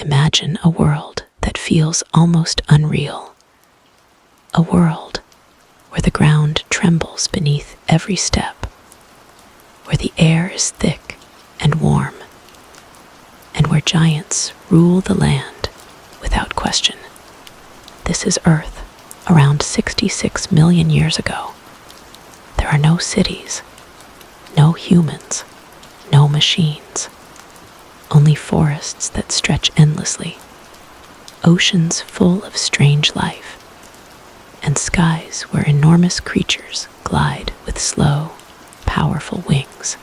Imagine a world that feels almost unreal. A world where the ground trembles beneath every step, where the air is thick and warm, and where giants rule the land without question. This is Earth around 66 million years ago. There are no cities, no humans, no machines, only forests that stretch endlessly, oceans full of strange life, and skies where enormous creatures glide with slow, powerful wings.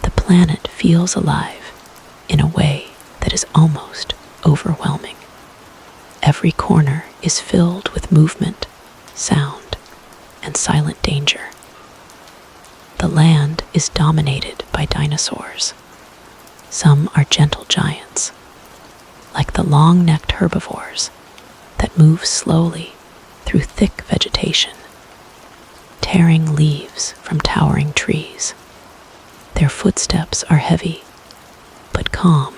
The planet feels alive in a way that is almost overwhelming. Every corner is filled with movement, sound, and silent danger. The land is dominated by dinosaurs. Some are gentle giants, like the long-necked herbivores that move slowly through thick vegetation, tearing leaves from towering trees. Their footsteps are heavy, but calm,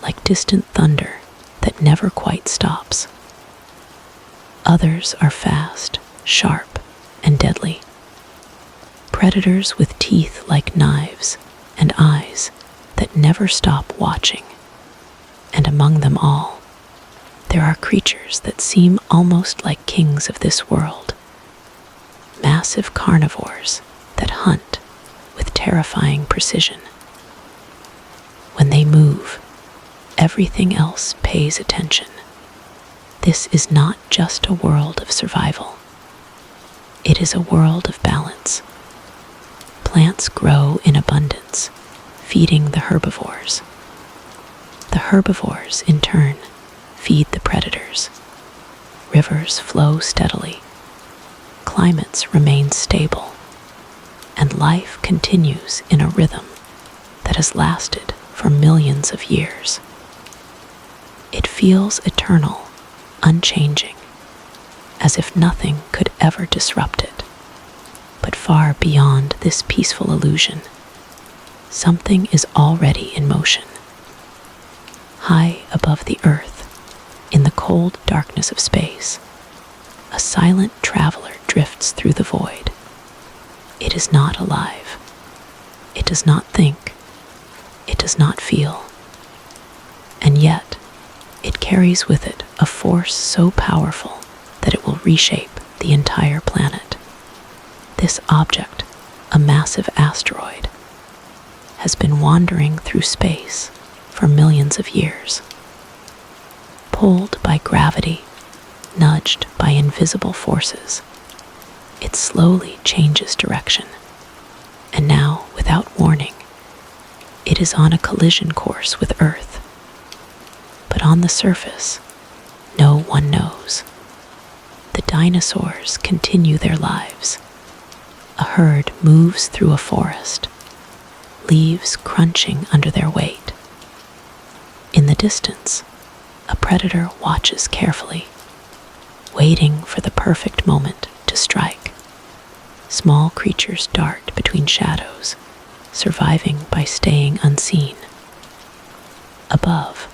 like distant thunder that never quite stops. Others are fast, sharp, and deadly. Predators with teeth like knives and eyes that never stop watching. And among them all, there are creatures that seem almost like kings of this world. Massive carnivores that hunt with terrifying precision. When they move, everything else pays attention. This is not just a world of survival. It is a world of balance. Plants grow in abundance, feeding the herbivores. The herbivores, in turn, feed the predators. Rivers flow steadily. Climates remain stable. And life continues in a rhythm that has lasted for millions of years. It feels eternal, unchanging, as if nothing could ever disrupt it. But far beyond this peaceful illusion, something is already in motion. High above the earth, in the cold darkness of space, a silent traveler drifts through the void. It is not alive. It does not think. It does not feel. And yet, it carries with it a force so powerful that it will reshape the entire planet. This object, a massive asteroid, has been wandering through space for millions of years. Pulled by gravity, nudged by invisible forces, it slowly changes direction. And now, without warning, it is on a collision course with Earth. But on the surface, no one knows. The dinosaurs continue their lives. A herd moves through a forest, leaves crunching under their weight. In the distance, a predator watches carefully, waiting for the perfect moment to strike. Small creatures dart between shadows, surviving by staying unseen. Above,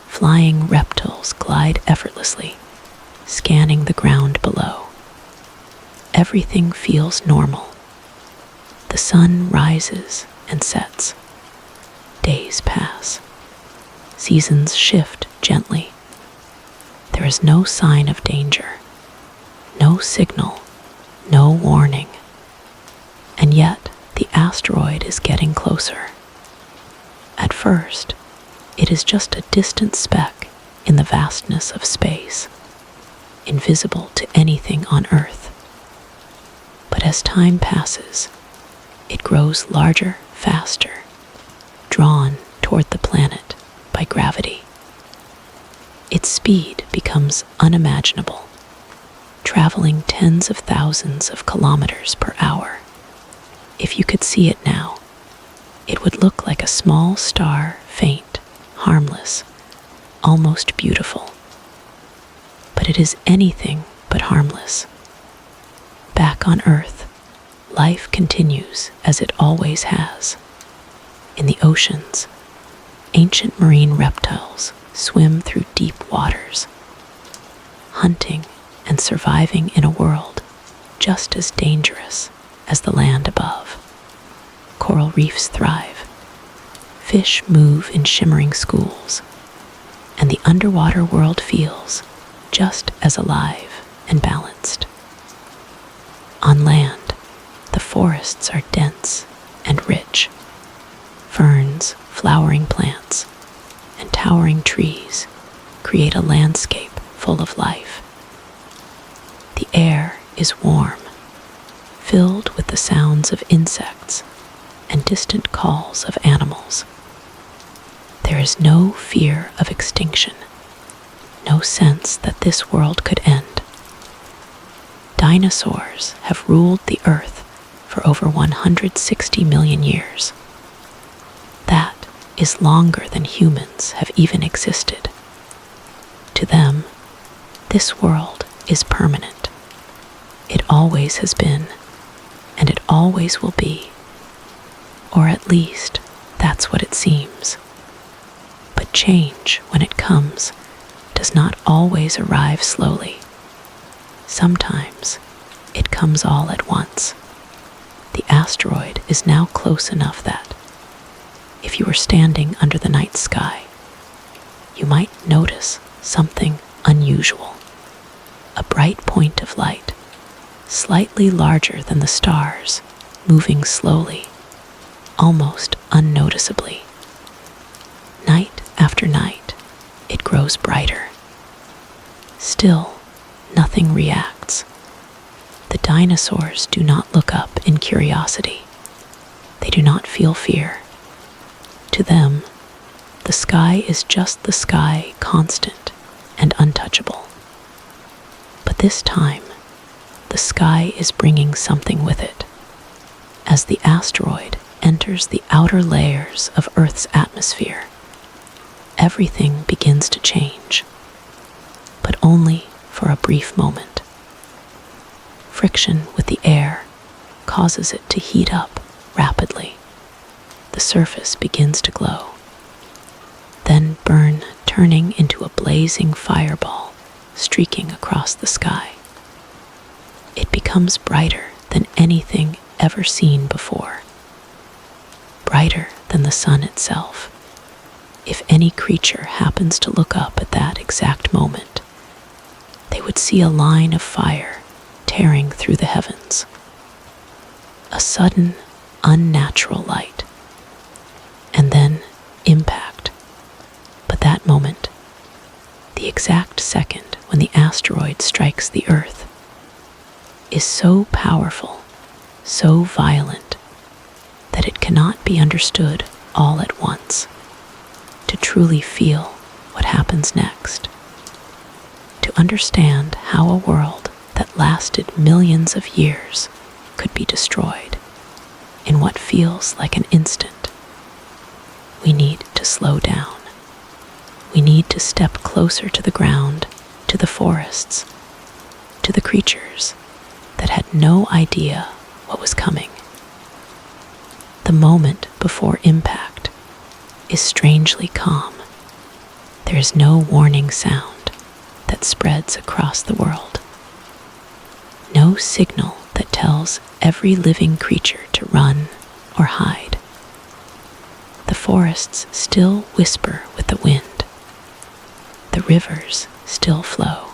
flying reptiles glide effortlessly, scanning the ground below. Everything feels normal. The sun rises and sets. Days pass. Seasons shift gently. There is no sign of danger, no signal, no warning. And yet, the asteroid is getting closer. At first, it is just a distant speck in the vastness of space, invisible to anything on Earth. But as time passes, it grows larger, faster, drawn toward the planet by gravity. Its speed becomes unimaginable, traveling tens of thousands of kilometers per hour. If you could see it now, it would look like a small star, faint, harmless, almost beautiful. But it is anything but harmless. Back on Earth, life continues as it always has. In the oceans, Ancient marine reptiles swim through deep waters, hunting and surviving in a world just as dangerous as the land above. Coral reefs thrive. Fish move in shimmering schools, and the underwater world feels just as alive and balanced. On land, the forests are dense and rich. Ferns, flowering plants, and towering trees create a landscape full of life. The air is warm, filled with the sounds of insects and distant calls of animals. There is no fear of extinction, no sense that this world could end. Dinosaurs have ruled the earth for over 160 million years. That is longer than humans have even existed. To them, this world is permanent. It always has been, and it always will be. Or at least, that's what it seems. But change, when it comes, does not always arrive slowly. Sometimes, it comes all at once. The asteroid is now close enough that, if you were standing under the night sky, you might notice something unusual. A bright point of light, slightly larger than the stars, moving slowly, almost unnoticeably. Night after night, it grows brighter. Still, nothing reacts. The dinosaurs do not look up in curiosity. They do not feel fear. To them, the sky is just the sky, constant and untouchable. But this time, the sky is bringing something with it. As the asteroid enters the outer layers of Earth's atmosphere, everything begins to change, but only for a brief moment. Friction with the air causes it to heat up rapidly. The surface begins to glow, then burn, turning into a blazing fireball streaking across the sky. It becomes brighter than anything ever seen before, brighter than the sun itself. If any creature happens to look up at that exact moment, they would see a line of fire tearing through the heavens. A sudden, unnatural light, and then impact. But that moment, the exact second when the asteroid strikes the Earth, is so powerful, so violent, that it cannot be understood all at once. To truly feel what happens next, to understand how a world that lasted millions of years could be destroyed in what feels like an instant, we need to slow down. We need to step closer to the ground, to the forests, to the creatures that had no idea what was coming. The moment before impact is strangely calm. There is no warning sound that spreads across the world. No signal that tells every living creature to run or hide. The forests still whisper with the wind. The rivers still flow.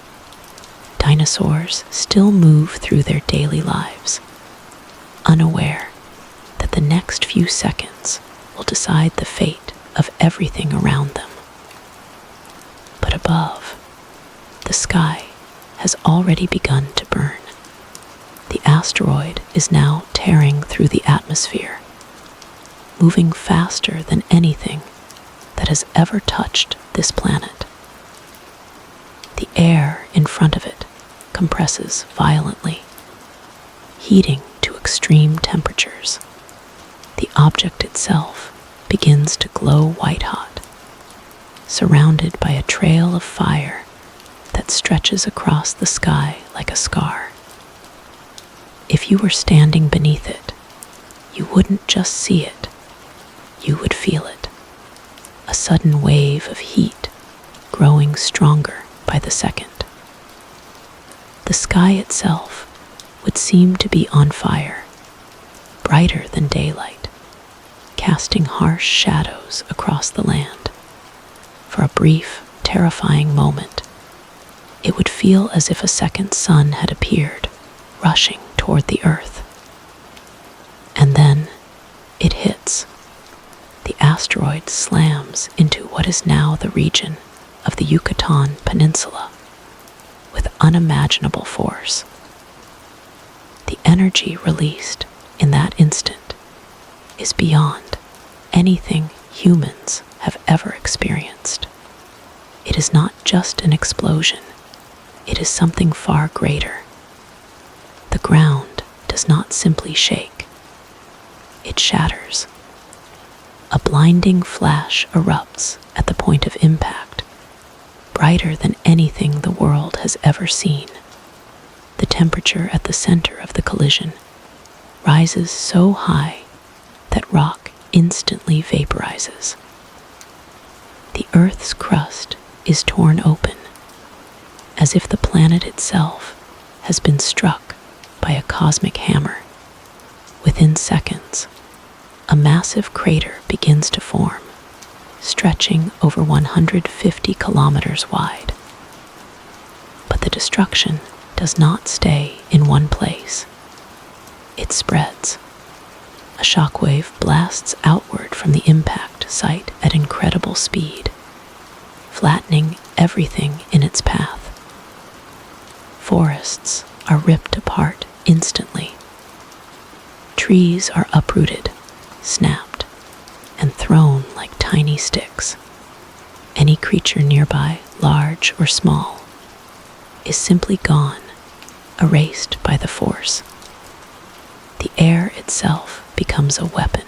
Dinosaurs still move through their daily lives, unaware that the next few seconds will decide the fate of everything around them. But above, the sky has already begun to burn. The asteroid is now tearing through the atmosphere, moving faster than anything that has ever touched this planet. The air in front of it compresses violently, heating to extreme temperatures. The object itself begins to glow white-hot, surrounded by a trail of fire that stretches across the sky like a scar. If you were standing beneath it, you wouldn't just see it, you would feel it. A sudden wave of heat growing stronger by the second. The sky itself would seem to be on fire, brighter than daylight, casting harsh shadows across the land. For a brief, terrifying moment, it would feel as if a second sun had appeared, rushing toward the earth. And then it hits. The asteroid slams into what is now the region of the Yucatan Peninsula with unimaginable force. The energy released in that instant is beyond anything humans have ever experienced. It is not just an explosion, it is something far greater. The ground does not simply shake, it shatters. A blinding flash erupts at the point of impact, brighter than anything the world has ever seen. The temperature at the center of the collision rises so high that rock instantly vaporizes. The Earth's crust is torn open, as if the planet itself has been struck by a cosmic hammer. Within seconds, a massive crater begins to form, stretching over 150 kilometers wide. But the destruction does not stay in one place. It spreads. A shockwave blasts outward from the impact site at incredible speed, flattening everything in its path. Forests are ripped apart instantly. Trees are uprooted, snapped, and thrown like tiny sticks. Any creature nearby, large or small, is simply gone, erased by the force. The air itself becomes a weapon.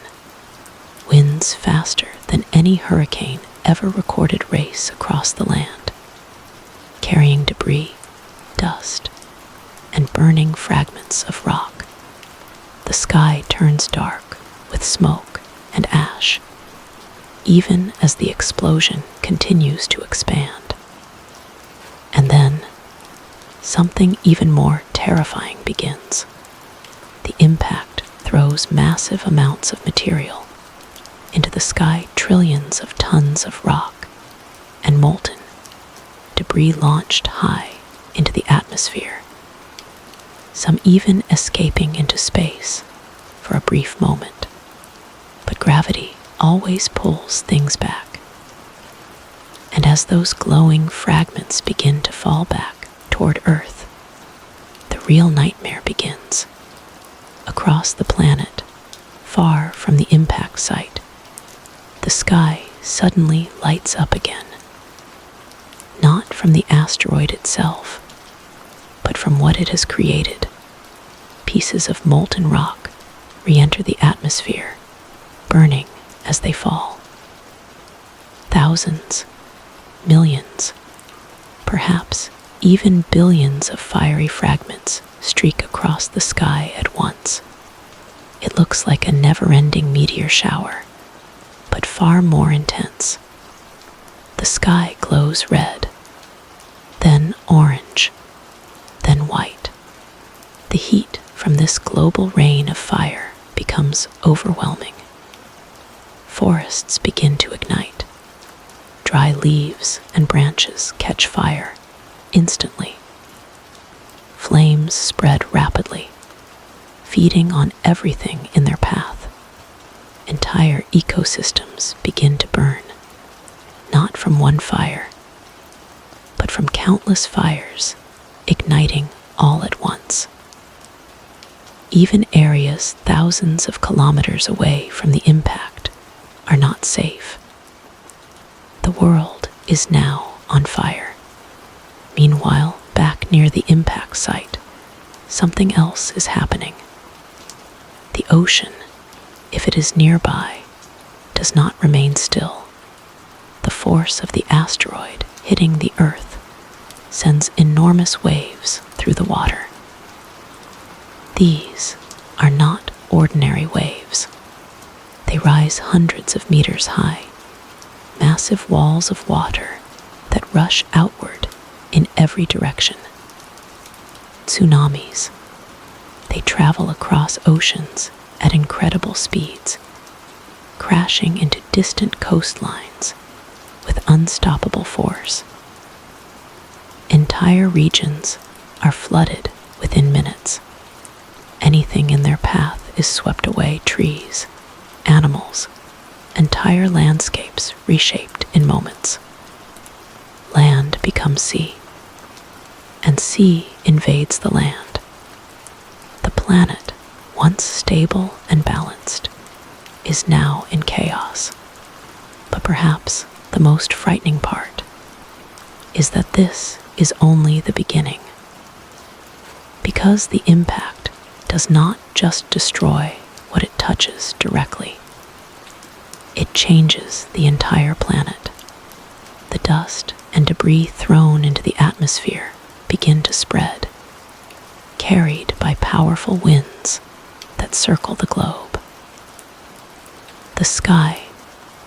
Winds faster than any hurricane ever recorded race across the land, carrying debris, dust, and burning fragments of rock. The sky turns dark with smoke and ash, even as the explosion continues to expand. And then, something even more terrifying begins. The impact throws massive amounts of material into the sky, trillions of tons of rock and molten debris launched high into the atmosphere, some even escaping into space for a brief moment. But gravity always pulls things back. And as those glowing fragments begin to fall back toward Earth, the real nightmare begins. Across the planet, far from the impact site, the sky suddenly lights up again. Not from the asteroid itself, but from what it has created. Pieces of molten rock re-enter the atmosphere, burning as they fall. Thousands, millions, perhaps even billions of fiery fragments streak across the sky at once. It looks like a never-ending meteor shower, but far more intense. The sky glows red, then orange, then white. The heat from this global rain of fire becomes overwhelming. Forests begin to ignite. Dry leaves and branches catch fire instantly. Flames spread rapidly, feeding on everything in their path. Entire ecosystems begin to burn, not from one fire, but from countless fires, igniting all at once. Even areas thousands of kilometers away from the impact are not safe. The world is now on fire. Meanwhile, back near the impact site, something else is happening. The ocean, if it is nearby, does not remain still. The force of the asteroid hitting the Earth sends enormous waves through the water. These are not ordinary waves. They rise hundreds of meters high, massive walls of water that rush outward in every direction. Tsunamis. They travel across oceans at incredible speeds, crashing into distant coastlines with unstoppable force. Entire regions are flooded within minutes. Anything in their path is swept away: trees, animals, entire landscapes reshaped in moments. Land becomes sea, and sea invades the land. The planet, once stable and balanced, is now in chaos. But perhaps the most frightening part is that this is only the beginning. Because the impact does not just destroy what it touches directly, it changes the entire planet. The dust and debris thrown into the atmosphere begin to spread, carried by powerful winds that circle the globe. The sky,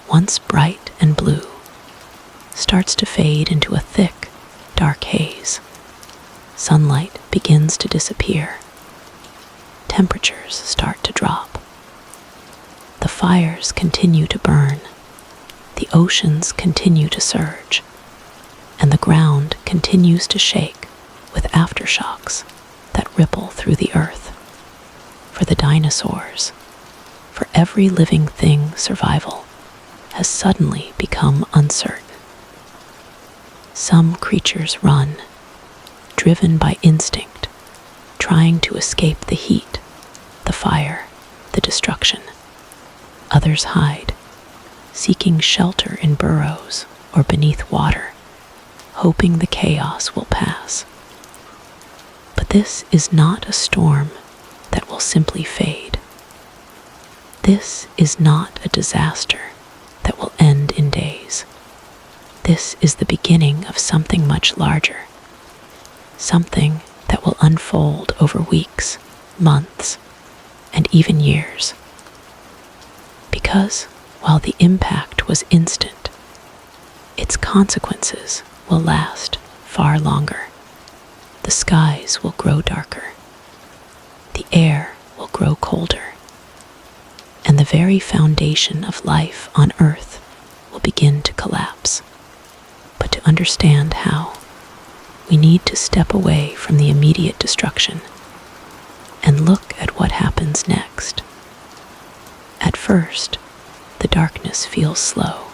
once bright and blue, starts to fade into a thick, dark haze. Sunlight begins to disappear. Temperatures start to drop. The fires continue to burn. The oceans continue to surge. And the ground continues to shake with aftershocks that ripple through the earth. For the dinosaurs, for every living thing, survival has suddenly become uncertain. Some creatures run, driven by instinct, trying to escape the heat, the fire, the destruction. Others hide, seeking shelter in burrows or beneath water, hoping the chaos will pass. But this is not a storm that will simply fade. This is not a disaster that will end in days. This is the beginning of something much larger, something that will unfold over weeks, months, and even years. Because while the impact was instant, its consequences will last far longer. The skies will grow darker. The air will grow colder. And the very foundation of life on Earth will begin to collapse. But to understand how, we need to step away from the immediate destruction and look at what happens next. At first, the darkness feels slow.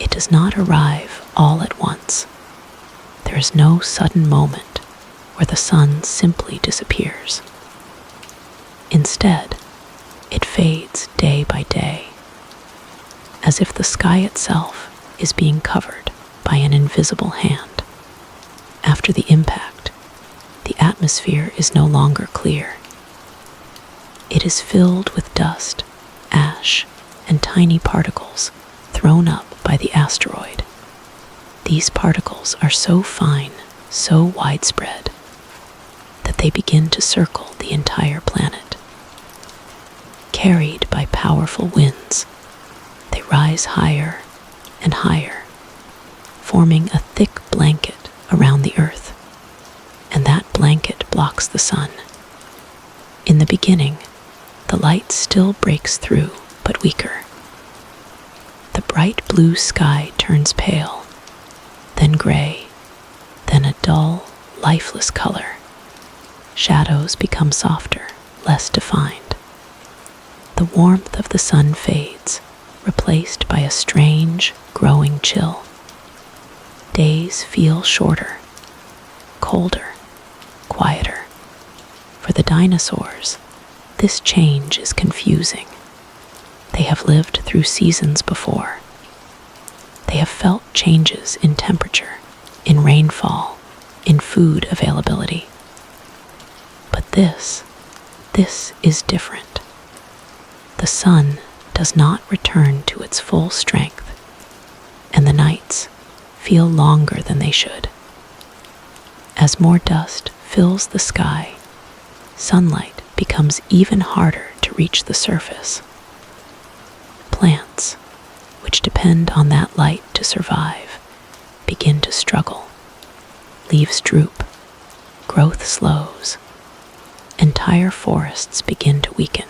It does not arrive all at once. There is no sudden moment where the sun simply disappears. Instead, it fades day by day, as if the sky itself is being covered by an invisible hand. After the impact, the atmosphere is no longer clear. It is filled with dust, ash, and tiny particles thrown up by the asteroid. These particles are so fine, so widespread, that they begin to circle the entire planet. Carried by powerful winds, they rise higher and higher, forming a thick blanket around the Earth, and that blanket blocks the sun. In the beginning, the light still breaks through, but weaker. The bright blue sky turns pale, then gray, then a dull, lifeless color. Shadows become softer, less defined. The warmth of the sun fades, replaced by a strange, growing chill. Days feel shorter, colder, quieter. For the dinosaurs, this change is confusing. They have lived through seasons before. They have felt changes in temperature, in rainfall, in food availability. But this is different. The sun does not return to its full strength, and the nights feel longer than they should. As more dust fills the sky, sunlight becomes even harder to reach the surface. Plants, which depend on that light to survive, begin to struggle. Leaves droop, growth slows, entire forests begin to weaken.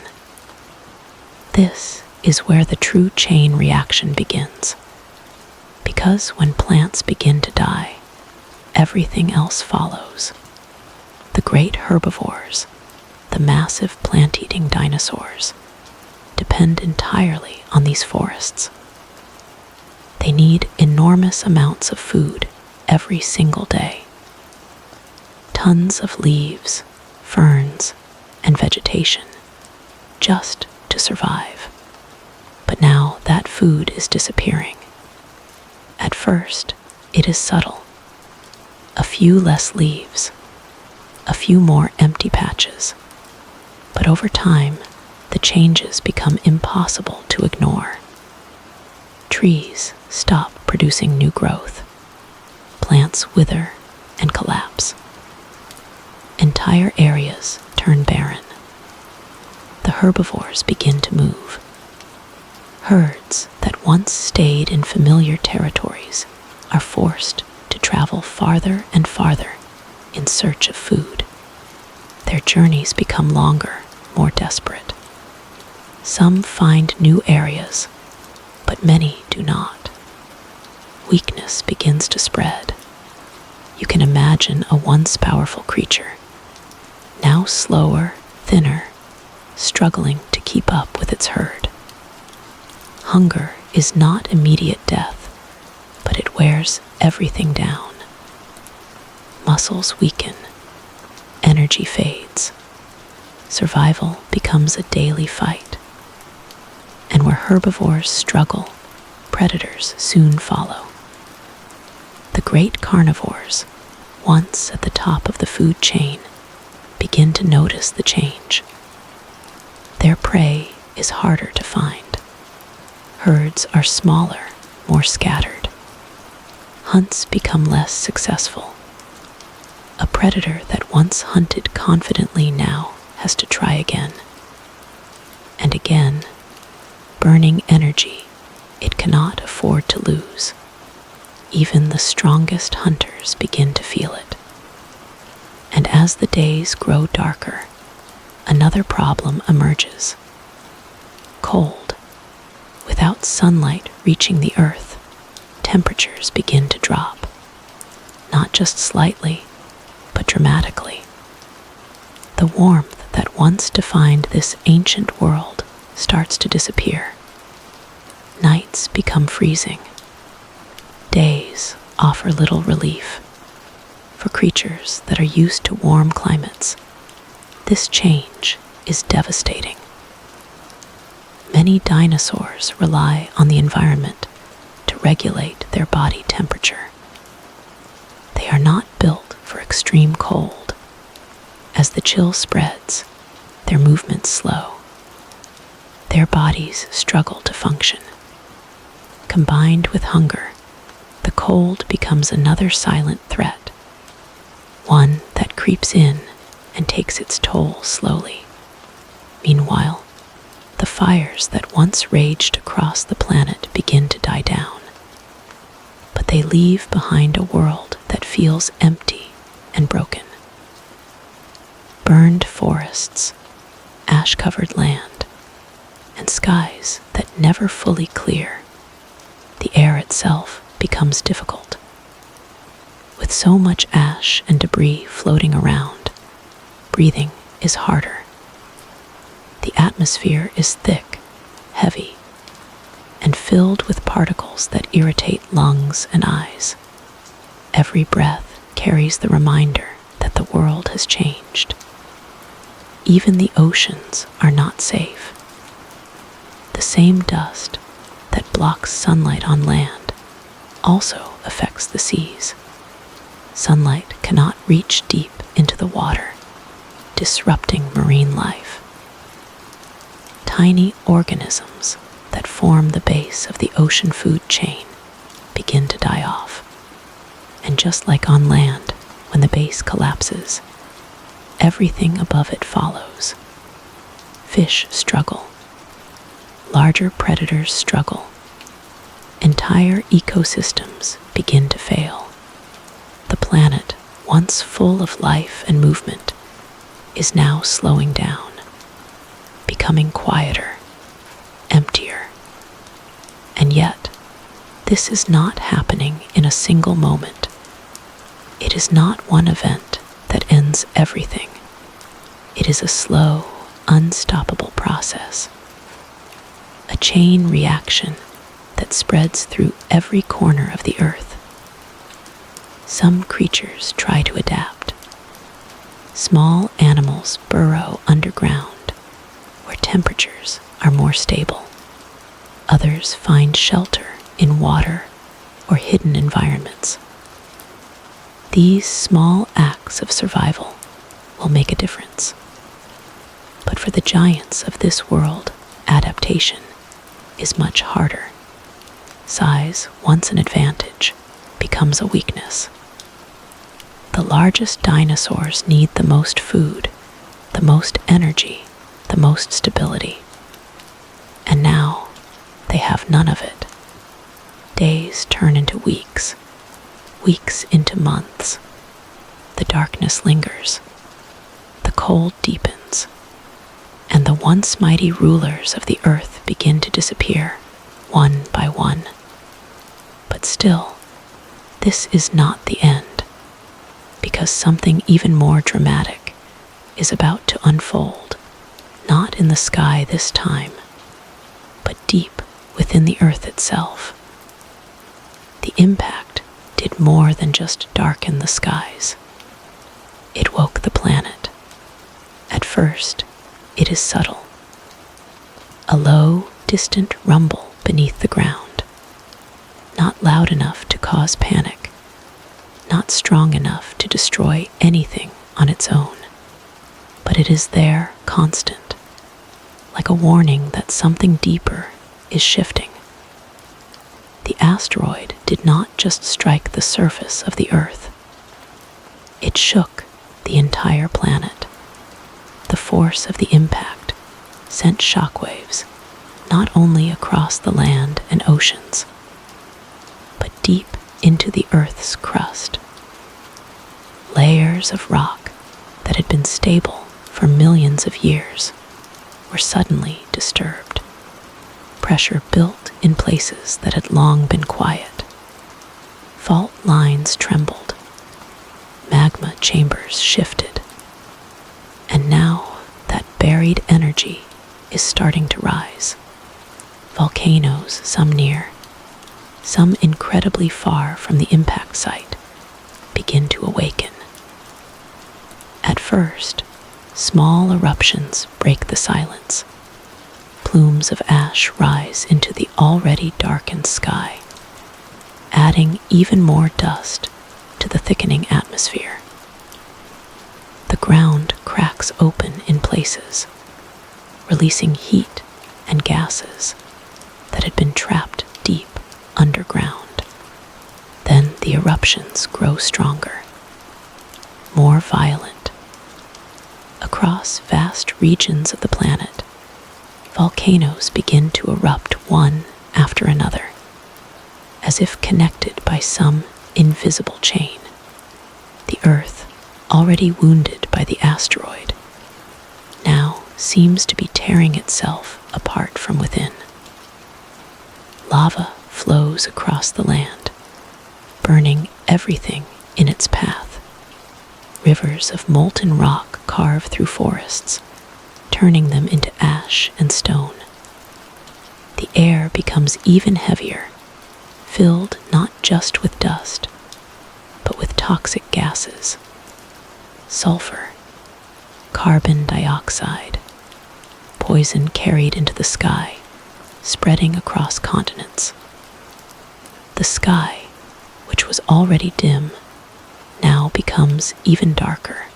This is where the true chain reaction begins. Because when plants begin to die, everything else follows. The great herbivores, the massive plant-eating dinosaurs, depend entirely on these forests. They need enormous amounts of food every single day. Tons of leaves, ferns, and vegetation just to survive. But now that food is disappearing. At first, it is subtle. A few less leaves, a few more empty patches. But over time, the changes become impossible to ignore. Trees stop producing new growth. Plants wither and collapse. Entire areas turn barren. The herbivores begin to move. Herds that once stayed in familiar territories are forced to travel farther and farther in search of food. Their journeys become longer, more desperate. Some find new areas, but many do not. Weakness begins to spread. You can imagine a once powerful creature, now slower, thinner, struggling to keep up with its herd. Hunger is not immediate death, but it wears everything down. Muscles weaken, energy fades. Survival becomes a daily fight. And where herbivores struggle, predators soon follow. The great carnivores, once at the top of the food chain, begin to notice the change. Their prey is harder to find. Herds are smaller, more scattered. Hunts become less successful. A predator that once hunted confidently now has to try again. And again, burning energy it cannot afford to lose. Even the strongest hunters begin to feel it. And as the days grow darker, another problem emerges. Cold. Without sunlight reaching the earth, temperatures begin to drop. Not just slightly, but dramatically. The warmth that once defined this ancient world starts to disappear. Nights become freezing. Days offer little relief. For creatures that are used to warm climates, this change is devastating. Many dinosaurs rely on the environment to regulate their body temperature. They are not built for extreme cold. As the chill spreads, their movements slow. Their bodies struggle to function. Combined with hunger, the cold becomes another silent threat, one that creeps in and takes its toll slowly. Meanwhile, the fires that once raged across the planet begin to die down. But they leave behind a world that feels empty and broken. Burned forests, ash-covered land, and skies that never fully clear. The air itself becomes difficult. With so much ash and debris floating around, breathing is harder. The atmosphere is thick, heavy, and filled with particles that irritate lungs and eyes. Every breath carries the reminder that the world has changed. Even the oceans are not safe. The same dust that blocks sunlight on land also affects the seas. Sunlight cannot reach deep into the water, disrupting marine life. Tiny organisms that form the base of the ocean food chain begin to die off. And just like on land, when the base collapses, everything above it follows. Fish struggle. Larger predators struggle. entire ecosystems begin to fail. The planet, once full of life and movement, is now slowing down, becoming quieter, emptier. And yet, this is not happening in a single moment. It is not one event that ends everything. It is a slow, unstoppable process. A chain reaction that spreads through every corner of the earth. Some creatures try to adapt. Small animals burrow underground, where temperatures are more stable. Others find shelter in water or hidden environments. These small acts of survival will make a difference. But for the giants of this world, adaptation is much harder. Size, once an advantage, becomes a weakness. The largest dinosaurs need the most food, the most energy, the most stability. And now, they have none of it. Days turn into weeks, weeks into months. The darkness lingers, the cold deepens, and the once mighty rulers of the earth begin to disappear, one by one. But still, this is not the end, because something even more dramatic is about to unfold, not in the sky this time, but deep within the earth itself. The impact did more than just darken the skies. It woke the planet. At first, it is subtle. A low, distant rumble beneath the ground. Not loud enough to cause panic. Not strong enough to destroy anything on its own. But it is there, constant. Like a warning that something deeper is shifting. The asteroid did not just strike the surface of the Earth. It shook the entire planet. The force of the impact sent shockwaves not only across the land and oceans, but deep into the Earth's crust. Layers of rock that had been stable for millions of years were suddenly disturbed. Pressure built in places that had long been quiet. Fault lines trembled. Magma chambers shifted. And now that buried energy is starting to rise. Volcanoes, some near, some incredibly far from the impact site, begin to awaken. At first, small eruptions break the silence. Plumes of ash rise into the already darkened sky, adding even more dust to the thickening atmosphere. The ground cracks open in places, releasing heat and gases that had been trapped deep underground. Then the eruptions grow stronger, more violent. Across vast regions of the planet, volcanoes begin to erupt one after another, as if connected by some invisible chain. The Earth, already wounded by the asteroid, now seems to be tearing itself apart from within. Lava flows across the land, burning everything in its path. Rivers of molten rock carve through forests, turning them into ash and stone. The air becomes even heavier, filled not just with dust, but with toxic gases. Sulfur, carbon dioxide, poison carried into the sky, spreading across continents. The sky, which was already dim, now becomes even darker.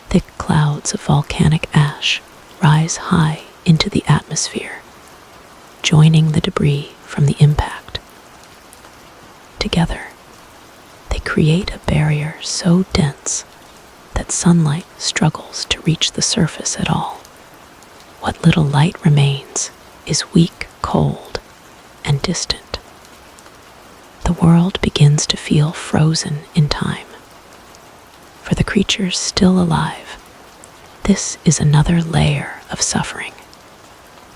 Thick clouds of volcanic ash rise high into the atmosphere, joining the debris from the impact. Together, they create a barrier so dense that sunlight struggles to reach the surface at all. What little light remains is weak, cold, and distant, world begins to feel frozen in time. For the creatures still alive, this is another layer of suffering.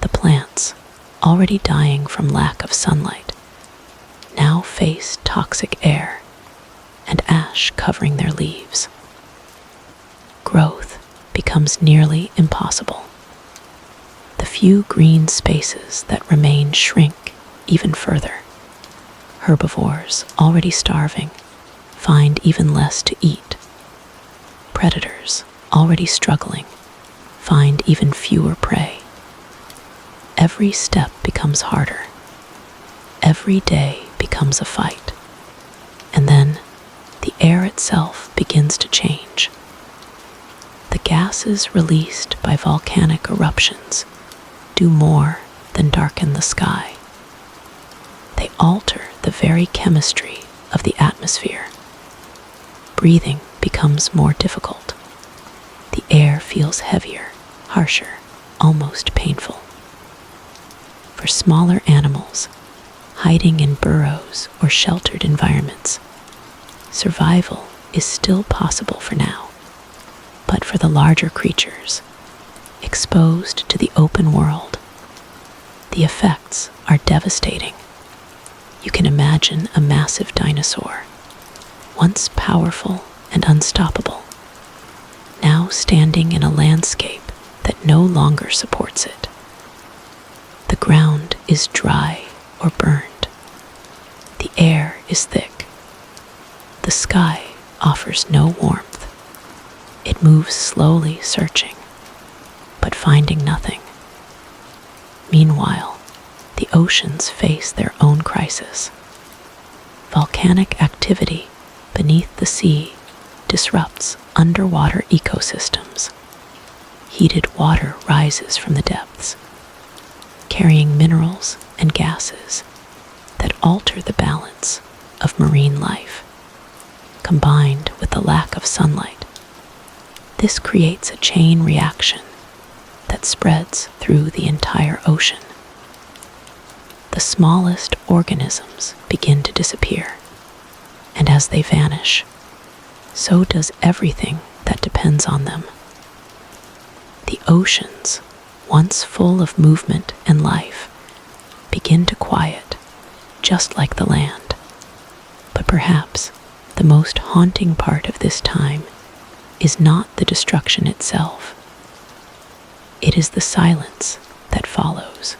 The plants, already dying from lack of sunlight, now face toxic air and ash covering their leaves. Growth becomes nearly impossible. The few green spaces that remain shrink even further. Herbivores, already starving, find even less to eat. Predators, already struggling, find even fewer prey. Every step becomes harder. Every day becomes a fight. And then the air itself begins to change. The gases released by volcanic eruptions do more than darken the sky. They alter the very chemistry of the atmosphere. Breathing becomes more difficult. The air feels heavier, harsher, almost painful. For smaller animals, hiding in burrows or sheltered environments, survival is still possible for now. But for the larger creatures, exposed to the open world, the effects are devastating. You can imagine a massive dinosaur, once powerful and unstoppable, now standing in a landscape that no longer supports it. The ground is dry or burned. The air is thick. The sky offers no warmth. It moves slowly, searching, but finding nothing. Meanwhile, the oceans face their own crisis. Volcanic activity beneath the sea disrupts underwater ecosystems. Heated water rises from the depths, carrying minerals and gases that alter the balance of marine life. Combined with the lack of sunlight, this creates a chain reaction that spreads through the entire ocean. The smallest organisms begin to disappear, and as they vanish, so does everything that depends on them. The oceans, once full of movement and life, begin to quiet, just like the land. But perhaps the most haunting part of this time is not the destruction itself. It is the silence that follows.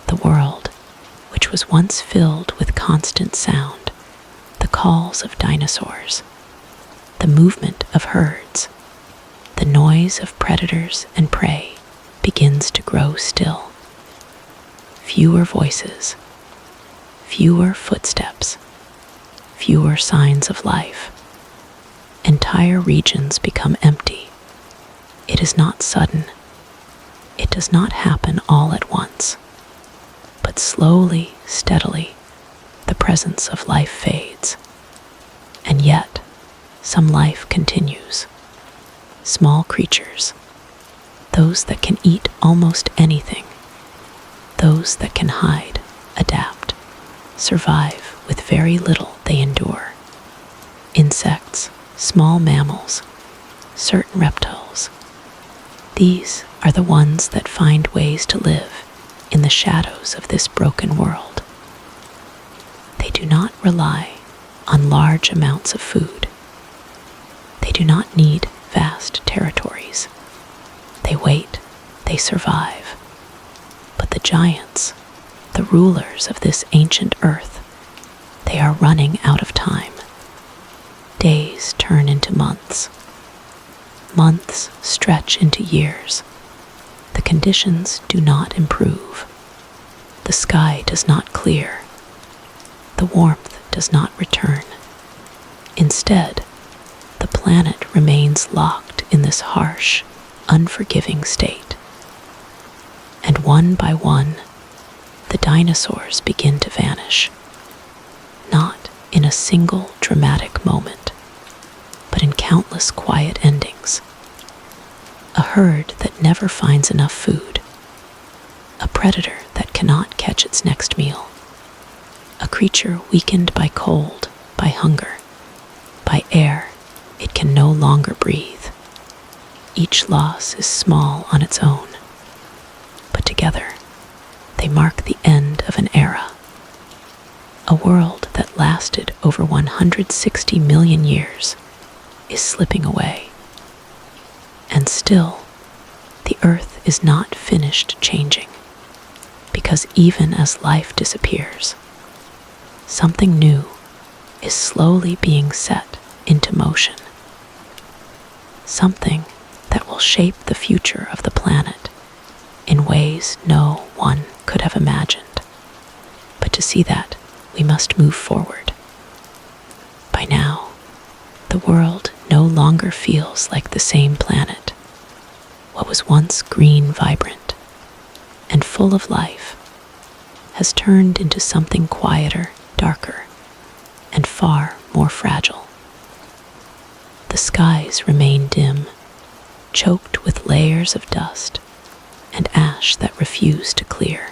The world, which was once filled with constant sound, the calls of dinosaurs, the movement of herds, the noise of predators and prey, begins to grow still. Fewer voices, fewer footsteps, fewer signs of life. Entire regions become empty. It is not sudden. It does not happen all at once. But slowly, steadily, the presence of life fades. And yet, some life continues. Small creatures, those that can eat almost anything, those that can hide, adapt, survive with very little they endure. Insects, small mammals, certain reptiles. These are the ones that find ways to live in the shadows of this broken world. They do not rely on large amounts of food. They do not need vast territories. They wait, they survive. But the giants, the rulers of this ancient earth, they are running out of time. Days turn into months. Months stretch into years. The conditions do not improve. The sky does not clear. The warmth does not return. Instead, the planet remains locked in this harsh, unforgiving state. And one by one, the dinosaurs begin to vanish. Not in a single dramatic moment, but in countless quiet endings. A herd that never finds enough food. A predator that cannot catch its next meal. a creature weakened by cold, by hunger, by air it can no longer breathe. Each loss is small on its own, but together they mark the end of an era. A world that lasted over 160 million years is slipping away. And still, the Earth is not finished changing, because even as life disappears, something new is slowly being set into motion. Something that will shape the future of the planet in ways no one could have imagined. But to see that, we must move forward. By now, the world no longer feels like the same planet. What was once green, vibrant, and full of life has turned into something quieter, darker, and far more fragile. The skies remain dim, choked with layers of dust and ash that refuse to clear.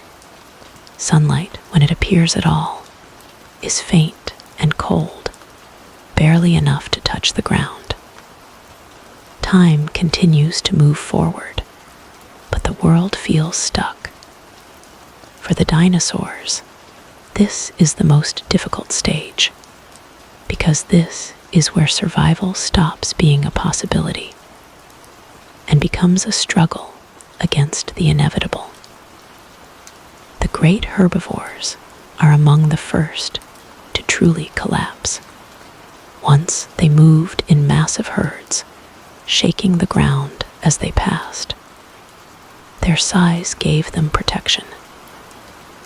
Sunlight, when it appears at all, is faint and cold, barely enough to touch the ground. Time continues to move forward, but the world feels stuck. For the dinosaurs, this is the most difficult stage, because this is where survival stops being a possibility and becomes a struggle against the inevitable. The great herbivores are among the first to truly collapse. Once they moved in massive herds, shaking the ground as they passed. Their size gave them protection.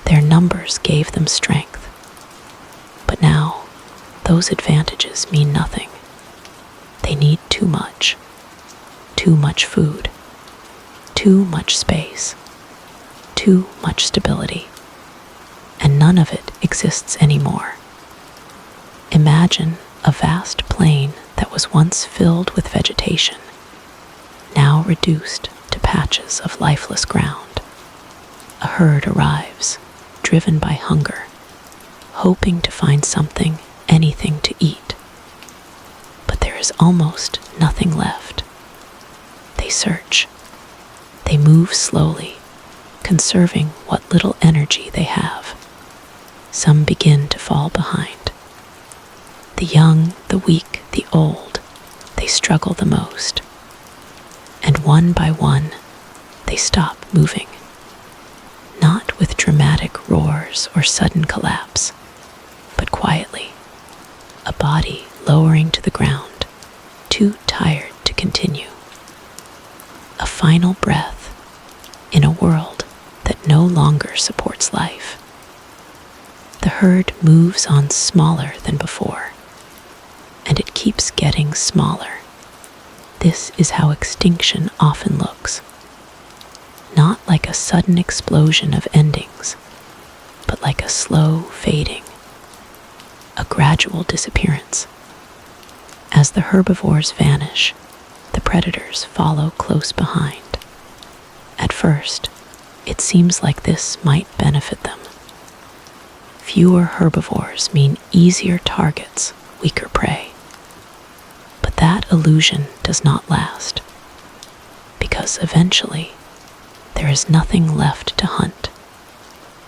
Their numbers gave them strength. But now, those advantages mean nothing. They need too much food, too much space, too much stability, and none of it exists anymore. Imagine a vast plain that was once filled with vegetation, now reduced to patches of lifeless ground. A herd arrives, driven by hunger, hoping to find something, anything to eat. But there is almost nothing left. They search. They move slowly, conserving what little energy they have. Some begin to fall behind. The young, the weak, the old, they struggle the most. And one by one, they stop moving. Not with dramatic roars or sudden collapse, but quietly, a body lowering to the ground, too tired to continue. A final breath in a world that no longer supports life. The herd moves on smaller than before, and it keeps getting smaller. This is how extinction often looks. Not like a sudden explosion of endings, but like a slow fading, a gradual disappearance. As the herbivores vanish, the predators follow close behind. At first, it seems like this might benefit them. Fewer herbivores mean easier targets, weaker prey. But that illusion does not last, because eventually there is nothing left to hunt.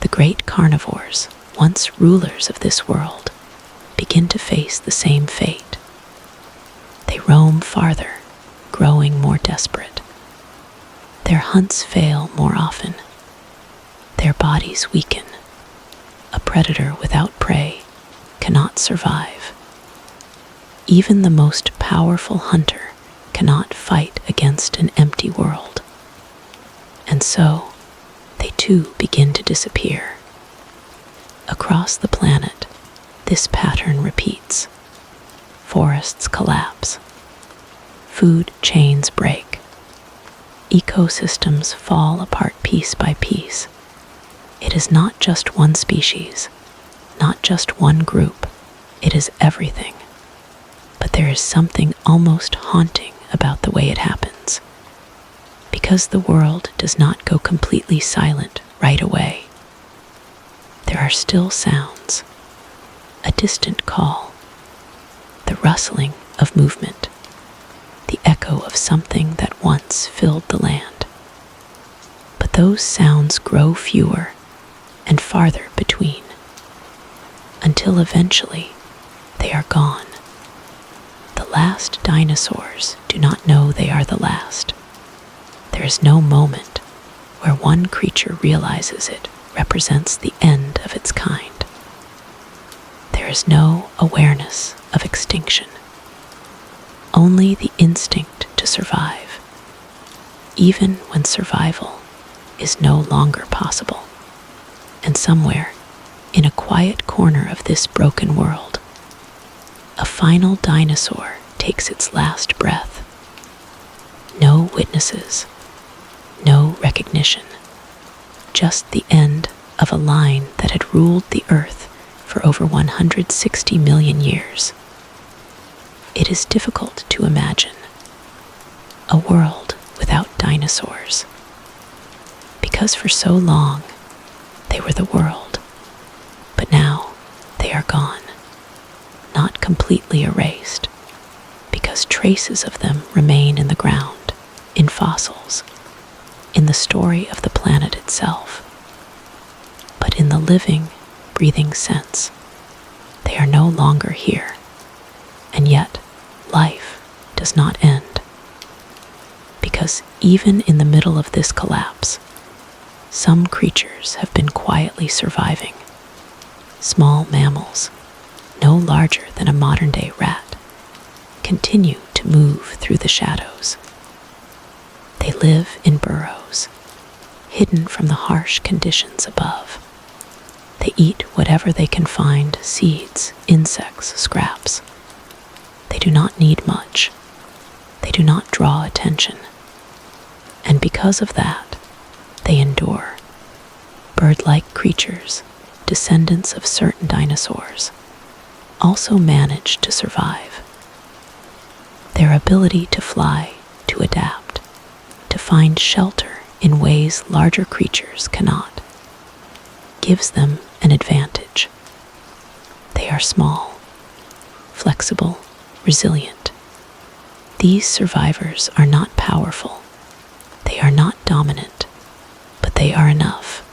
The great carnivores, once rulers of this world, begin to face the same fate. They roam farther, growing more desperate. Their hunts fail more often. Their bodies weaken. A predator without prey cannot survive. Even the most powerful hunter cannot fight against an empty world. And so, they too begin to disappear. Across the planet, this pattern repeats. Forests collapse. Food chains break. Ecosystems fall apart piece by piece. It is not just one species, not just one group. It is everything. But there is something almost haunting about the way it happens. Because the world does not go completely silent right away. There are still sounds, a distant call, the rustling of movement, the echo of something that once filled the land. But those sounds grow fewer and farther between, until eventually they are gone. The last dinosaurs do not know they are the last. There is no moment where one creature realizes it represents the end of its kind. There is no awareness of extinction, only the instinct to survive, even when survival is no longer possible. And somewhere, in a quiet corner of this broken world, a final dinosaur takes its last breath. No witnesses, no recognition, just the end of a line that had ruled the earth for over 160 million years. It is difficult to imagine a world without dinosaurs, because for so long they were the world, but now they are gone, not completely erased, because traces of them remain in the ground, in fossils, in the story of the planet itself. But in the living, breathing sense, they are no longer here, and yet life does not end. Because even in the middle of this collapse, some creatures have been quietly surviving. Small mammals, no larger than a modern-day rat, continue to move through the shadows. They live in burrows, hidden from the harsh conditions above. They eat whatever they can find: seeds, insects, scraps. They do not need much. They do not draw attention. And because of that, they endure. Bird-like creatures, descendants of certain dinosaurs, also manage to survive. Their ability to fly, to adapt, to find shelter in ways larger creatures cannot, gives them an advantage. They are small, flexible, resilient. These survivors are not powerful. They are not dominant, but they are enough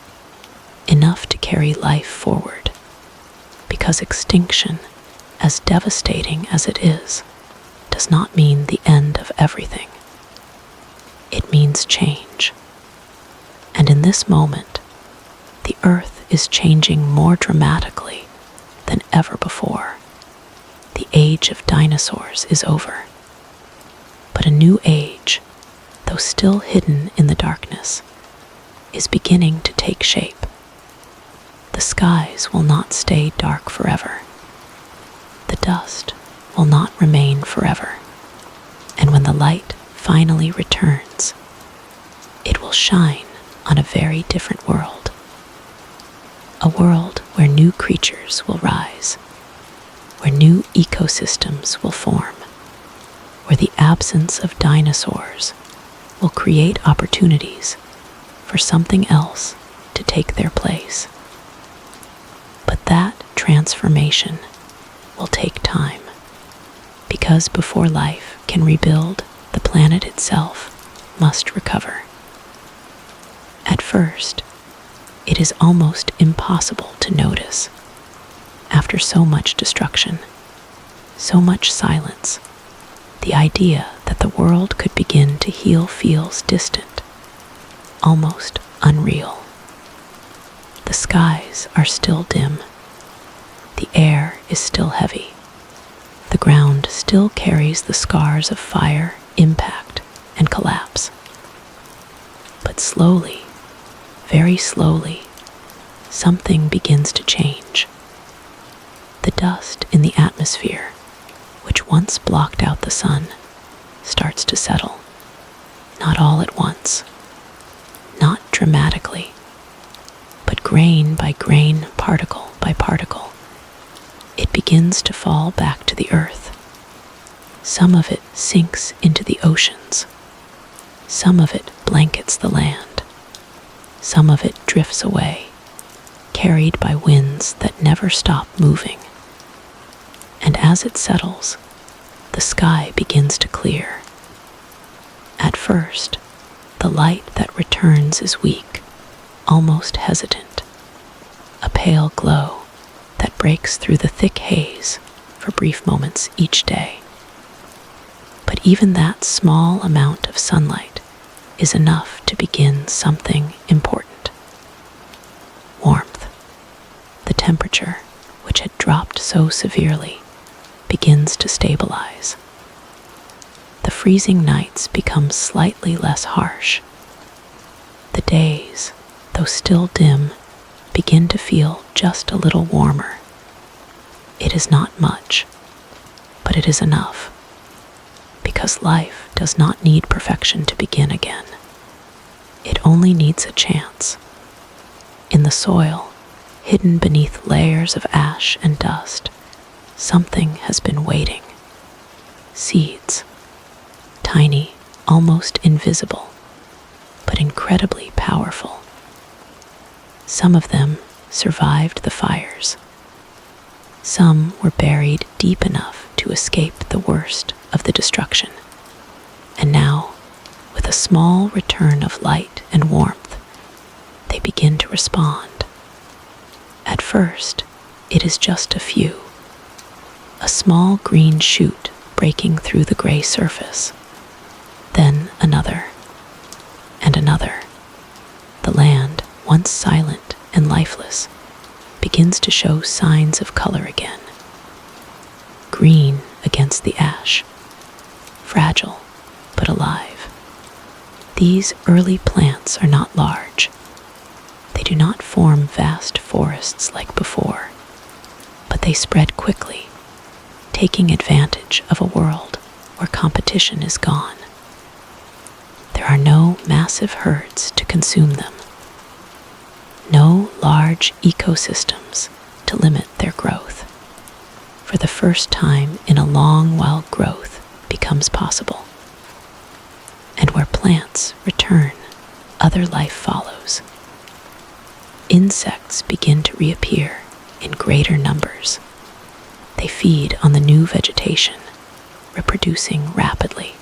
to carry life forward. Because extinction, as devastating as it is, does not mean the end of everything. It means change. And in this moment, the Earth is changing more dramatically than ever before. The age of dinosaurs is over. But a new age, though still hidden in the darkness, is beginning to take shape. The skies will not stay dark forever. The dust will not remain forever. And when the light finally returns, it will shine on a very different world. A world where new creatures will rise, where new ecosystems will form, where the absence of dinosaurs will create opportunities for something else to take their place. But that transformation will take time, because before life can rebuild, the planet itself must recover. At first, it is almost impossible to notice. After so much destruction, so much silence, the idea that the world could begin to heal feels distant, almost unreal. The skies are still dim. The air is still heavy. The ground still carries the scars of fire, impact, and collapse. But slowly, very slowly, something begins to change. The dust in the atmosphere, which once blocked out the sun, starts to settle. Not all at once, not dramatically, but grain by grain, particle by particle, it begins to fall back to the earth. Some of it sinks into the oceans. Some of it blankets the land. Some of it drifts away, carried by winds that never stop moving. And as it settles, the sky begins to clear. At first, the light that returns is weak, almost hesitant, a pale glow that breaks through the thick haze for brief moments each day. But even that small amount of sunlight is enough to begin something important. Warmth. The temperature, which had dropped so severely, begins to stabilize. The freezing nights become slightly less harsh. The days, though still dim, begin to feel just a little warmer. It is not much, but it is enough, because life does not need perfection to begin again. It only needs a chance. In the soil, hidden beneath layers of ash and dust, something has been waiting. Seeds. Tiny, almost invisible, but incredibly powerful. Some of them survived the fires. Some were buried deep enough to escape the worst of the destruction. And now, with a small return of light and warmth, they begin to respond. At first, it is just a few. A small green shoot breaking through the gray surface. Then another, and another. The land, once silent and lifeless, begins to show signs of color again. Green against the ash, fragile but alive. These early plants are not large. They do not form vast forests like before, but they spread quickly, taking advantage of a world where competition is gone. There are no massive herds to consume them, no large ecosystems to limit their growth. For the first time in a long while, growth becomes possible. And where plants return, other life follows. Insects begin to reappear in greater numbers. They feed on the new vegetation, reproducing rapidly.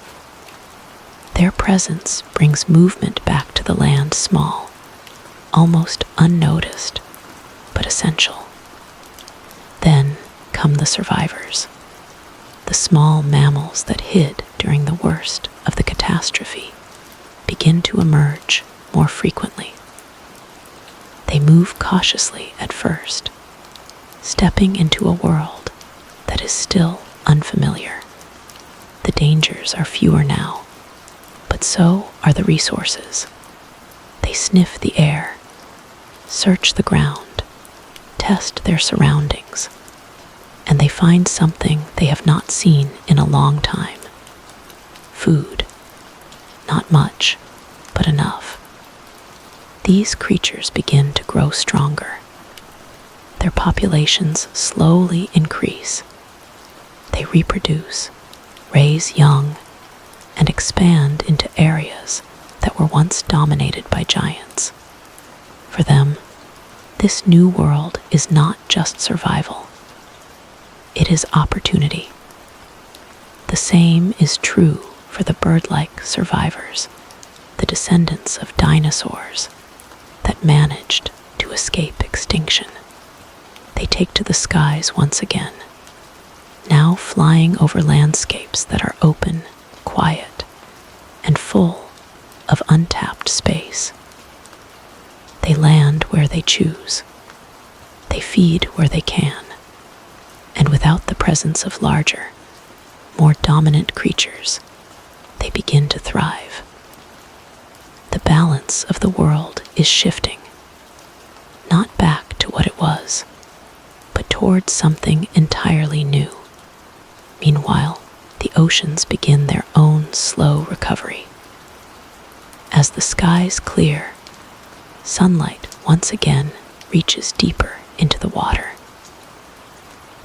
Their presence brings movement back to the land, small, almost unnoticed, but essential. Then come the survivors, the small mammals that hid during the worst of the catastrophe begin to emerge more frequently. They move cautiously at first, stepping into a world that is still unfamiliar. The dangers are fewer now, but so are the resources. They sniff the air, search the ground, test their surroundings, and they find something they have not seen in a long time. Food. Not much, but enough. These creatures begin to grow stronger. Their populations slowly increase. They reproduce, raise young, and expand into areas that were once dominated by giants. For them, this new world is not just survival. It is opportunity. The same is true for the bird-like survivors, the descendants of dinosaurs that managed to escape extinction. They take to the skies once again, now flying over landscapes that are open, quiet, and full of untapped space. They land where they choose. They feed where they can. And without the presence of larger, more dominant creatures, they begin to thrive. The balance of the world is shifting, not back to what it was, but towards something entirely new. Meanwhile, the oceans begin their own slow recovery. As the skies clear, sunlight once again reaches deeper into the water.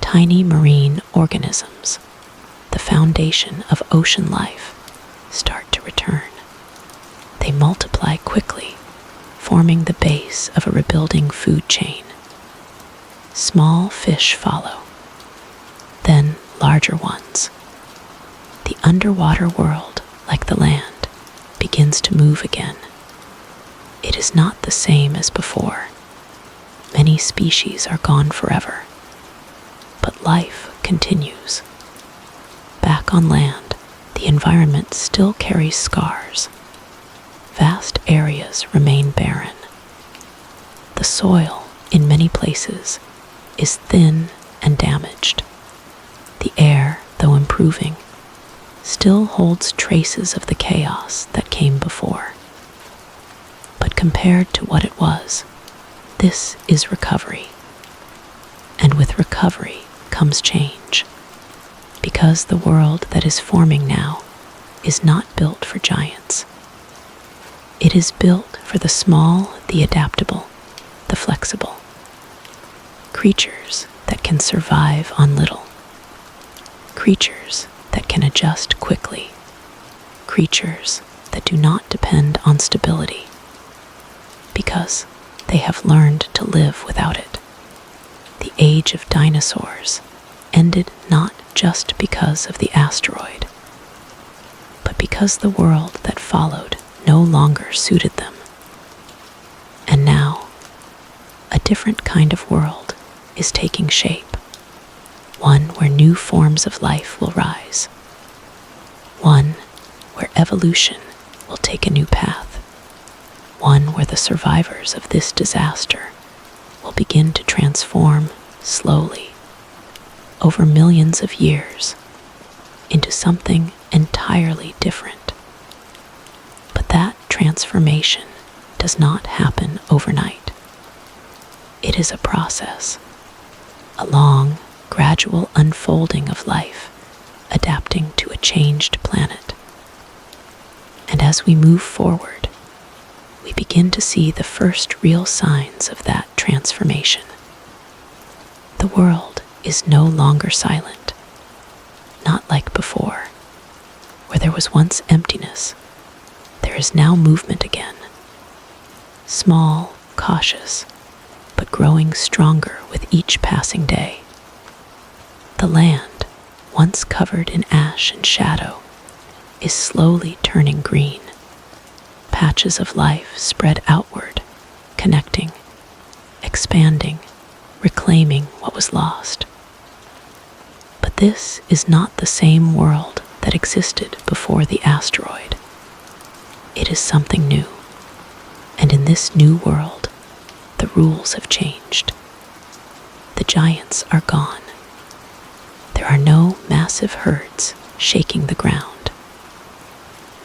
Tiny marine organisms, the foundation of ocean life, start to return. They multiply quickly, forming the base of a rebuilding food chain. Small fish follow. Then larger ones. The underwater world, like the land, begins to move again. It is not the same as before. Many species are gone forever, but life continues. Back on land, the environment still carries scars. Vast areas remain barren. The soil, in many places, is thin and damaged. The air, though improving, still holds traces of the chaos that came before. But compared to what it was, this is recovery. And with recovery comes change, because the world that is forming now is not built for giants. It is built for the small, the adaptable, the flexible. Creatures that can survive on little. Creatures that can adjust quickly. Creatures that do not depend on stability, because they have learned to live without it. The age of dinosaurs ended not just because of the asteroid, but because the world that followed no longer suited them. And now, a different kind of world is taking shape, one where new forms of life will rise, one where evolution will take a new path, one where the survivors of this disaster will begin to transform slowly, over millions of years, into something entirely different. But that transformation does not happen overnight. It is a process, a long, gradual unfolding of life, adapting to a changed planet. And as we move forward, we begin to see the first real signs of that transformation. The world is no longer silent, not like before, where there was once emptiness. There is now movement again, small, cautious, but growing stronger with each passing day. The land, once covered in ash and shadow, is slowly turning green. Patches of life spread outward, connecting, expanding, reclaiming what was lost. But this is not the same world that existed before the asteroid. It is something new, and in this new world, the rules have changed. The giants are gone. There are no massive herds shaking the ground.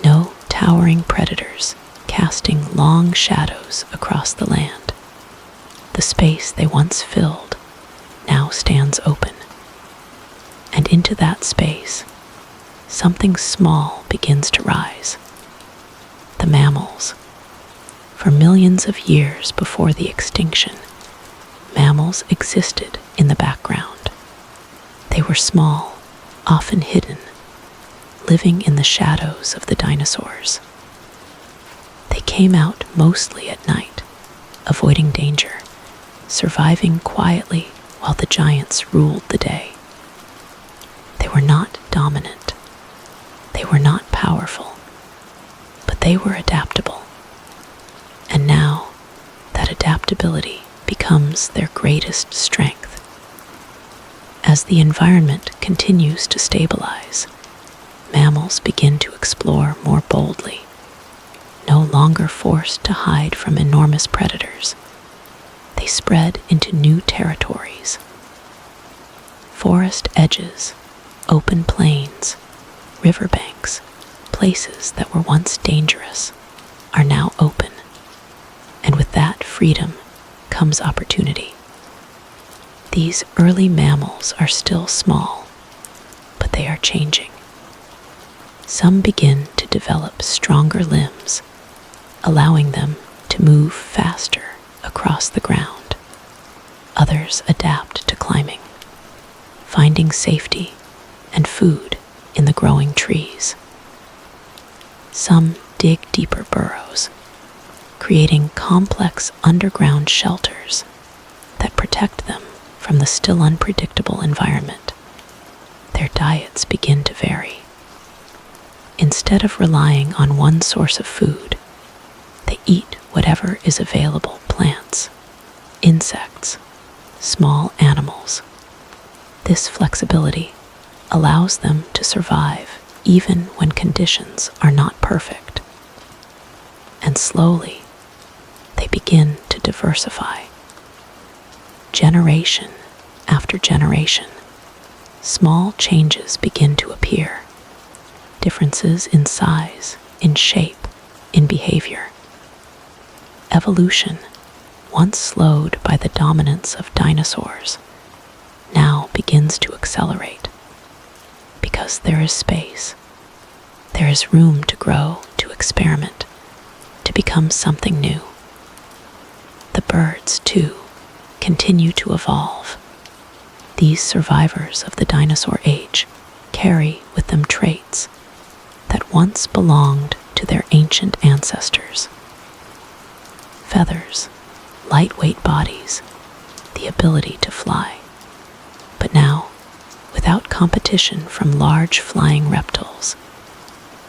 No towering predators casting long shadows across the land. The space they once filled now stands open. And into that space, something small begins to rise. The mammals. For millions of years before the extinction, mammals existed in the background. They were small, often hidden, living in the shadows of the dinosaurs. They came out mostly at night, avoiding danger, surviving quietly while the giants ruled the day. They were not dominant. They were not powerful, but they were adaptable. And now, that adaptability becomes their greatest strength. As the environment continues to stabilize, mammals begin to explore more boldly, no longer forced to hide from enormous predators. They spread into new territories. Forest edges, open plains, riverbanks, places that were once dangerous, are now open. And with that freedom comes opportunity. These early mammals are still small, but they are changing. Some begin to develop stronger limbs, allowing them to move faster across the ground. Others adapt to climbing, finding safety and food in the growing trees. Some dig deeper burrows, creating complex underground shelters that protect them from the still unpredictable environment. their diets begin to vary. Instead of relying on one source of food, they eat whatever is available: plants, insects, small animals. This flexibility allows them to survive even when conditions are not perfect. And slowly, they begin to diversify. Generation after generation, small changes begin to appear. Differences in size, in shape, in behavior. Evolution, once slowed by the dominance of dinosaurs, now begins to accelerate. Because there is space, there is room to grow, to experiment, to become something new. The birds, too, continue to evolve. These survivors of the dinosaur age carry with them traits that once belonged to their ancient ancestors. Feathers, lightweight bodies, the ability to fly. But now, without competition from large flying reptiles,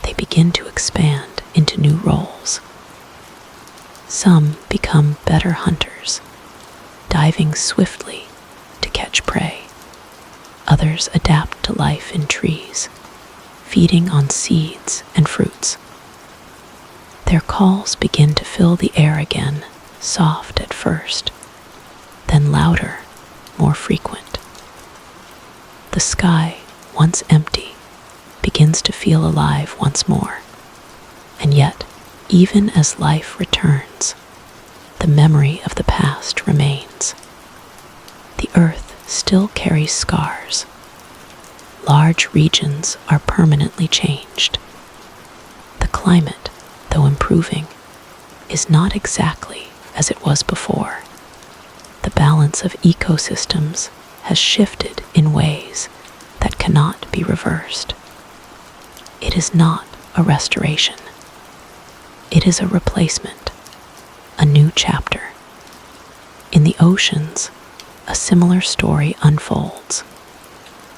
they begin to expand into new roles. Some become better hunters, diving swiftly to catch prey. Others adapt to life in trees, feeding on seeds and fruits. Their calls begin to fill the air again, soft at first, then louder, more frequent. The sky, once empty, begins to feel alive once more. And yet, even as life returns, the memory of the past remains. The earth still carries scars. Large regions are permanently changed. The climate, though improving, is not exactly as it was before. The balance of ecosystems has shifted in ways that cannot be reversed. It is not a restoration. It is a replacement, a new chapter. In the oceans, a similar story unfolds.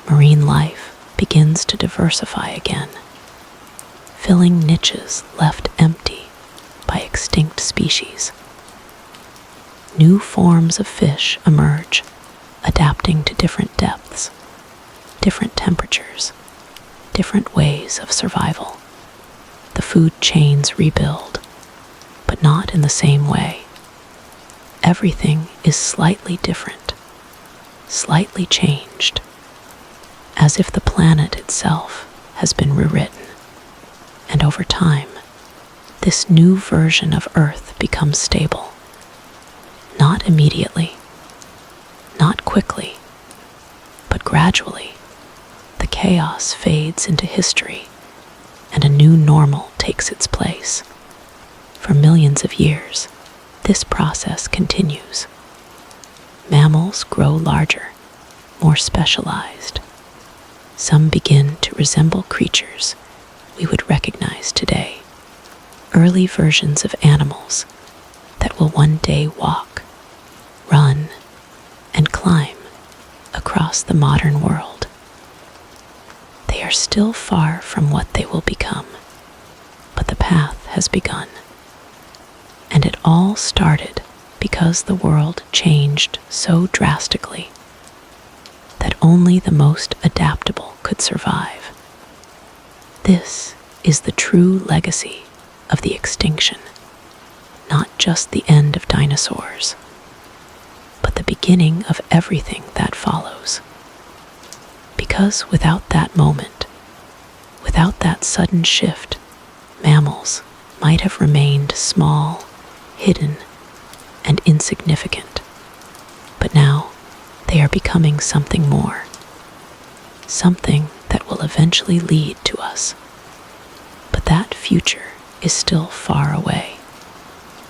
Marine life begins to diversify again, filling niches left empty by extinct species. New forms of fish emerge, adapting to different depths, different temperatures, different ways of survival. The food chains rebuild, but not in the same way. Everything is slightly different, slightly changed, as if the planet itself has been rewritten. And over time, this new version of Earth becomes stable. Not immediately, not quickly, but gradually. The chaos fades into history, and a new normal takes its place. For millions of years, this process continues. Mammals grow larger, more specialized. Some begin to resemble creatures we would recognize today. Early versions of animals that will one day walk, run, and climb across the modern world. They are still far from what they will become, but the path has begun. And it all started because the world changed so drastically that only the most adaptable could survive. This is the true legacy of the extinction, not just the end of dinosaurs, but the beginning of everything that follows. Because without that moment, without that sudden shift, mammals might have remained small, hidden, and insignificant. But now, they are becoming something more. Something that will eventually lead to us. But that future is still far away.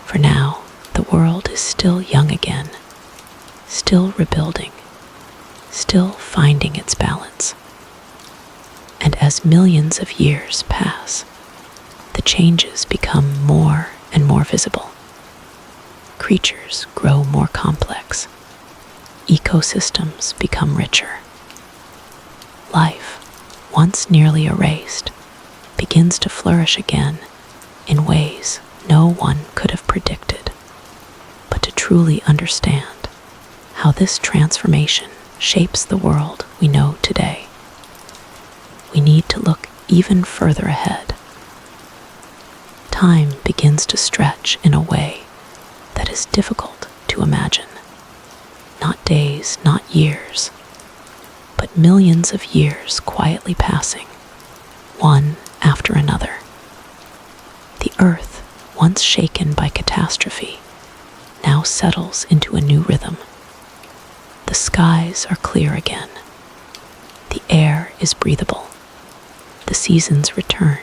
For now, the world is still young again, still rebuilding, still finding its balance. And as millions of years pass, the changes become more and more visible. Creatures grow more complex. Ecosystems become richer. Life once nearly erased, begins to flourish again in ways no one could have predicted. But to truly understand how this transformation shapes the world we know today, we need to look even further ahead. Time begins to stretch in a way that is difficult to imagine. Not days, not years, but millions of years quietly passing, one after another. The earth, once shaken by catastrophe, now settles into a new rhythm. The skies are clear again. The air is breathable. The seasons return,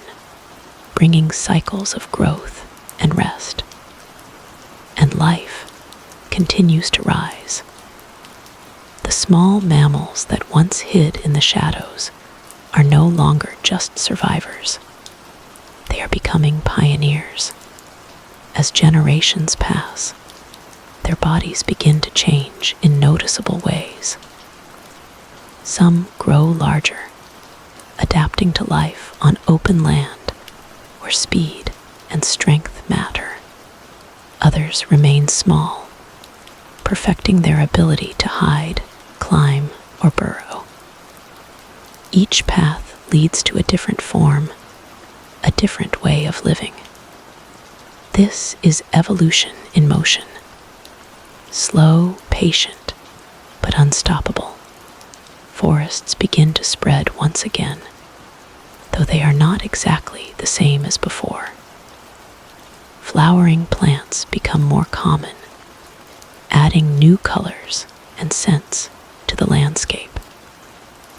bringing cycles of growth and rest. And life continues to rise. The small mammals that once hid in the shadows are no longer just survivors. They are becoming pioneers. As generations pass, their bodies begin to change in noticeable ways. Some grow larger, adapting to life on open land where speed and strength matter. Others remain small, perfecting their ability to hide, climb, or burrow. Each path leads to a different form, a different way of living. This is evolution in motion. Slow, patient, but unstoppable. Forests begin to spread once again, though they are not exactly the same as before. Flowering plants become more common, adding new colors and scents to the landscape.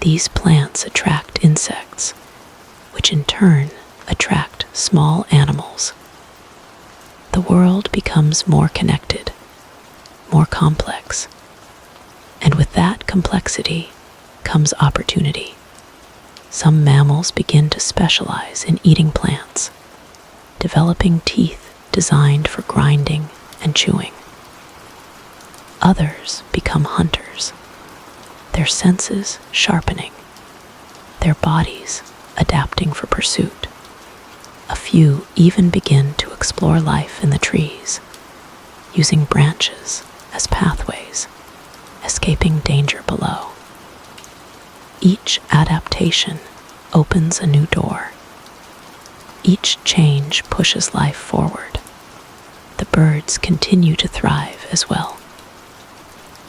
These plants attract insects, which in turn attract small animals. The world becomes more connected, more complex, and with that complexity comes opportunity. Some mammals begin to specialize in eating plants, developing teeth designed for grinding and chewing. Others become hunters, their senses sharpening, their bodies adapting for pursuit. A few even begin to explore life in the trees, using branches as pathways, escaping danger below. Each adaptation opens a new door. Each change pushes life forward. The birds continue to thrive as well.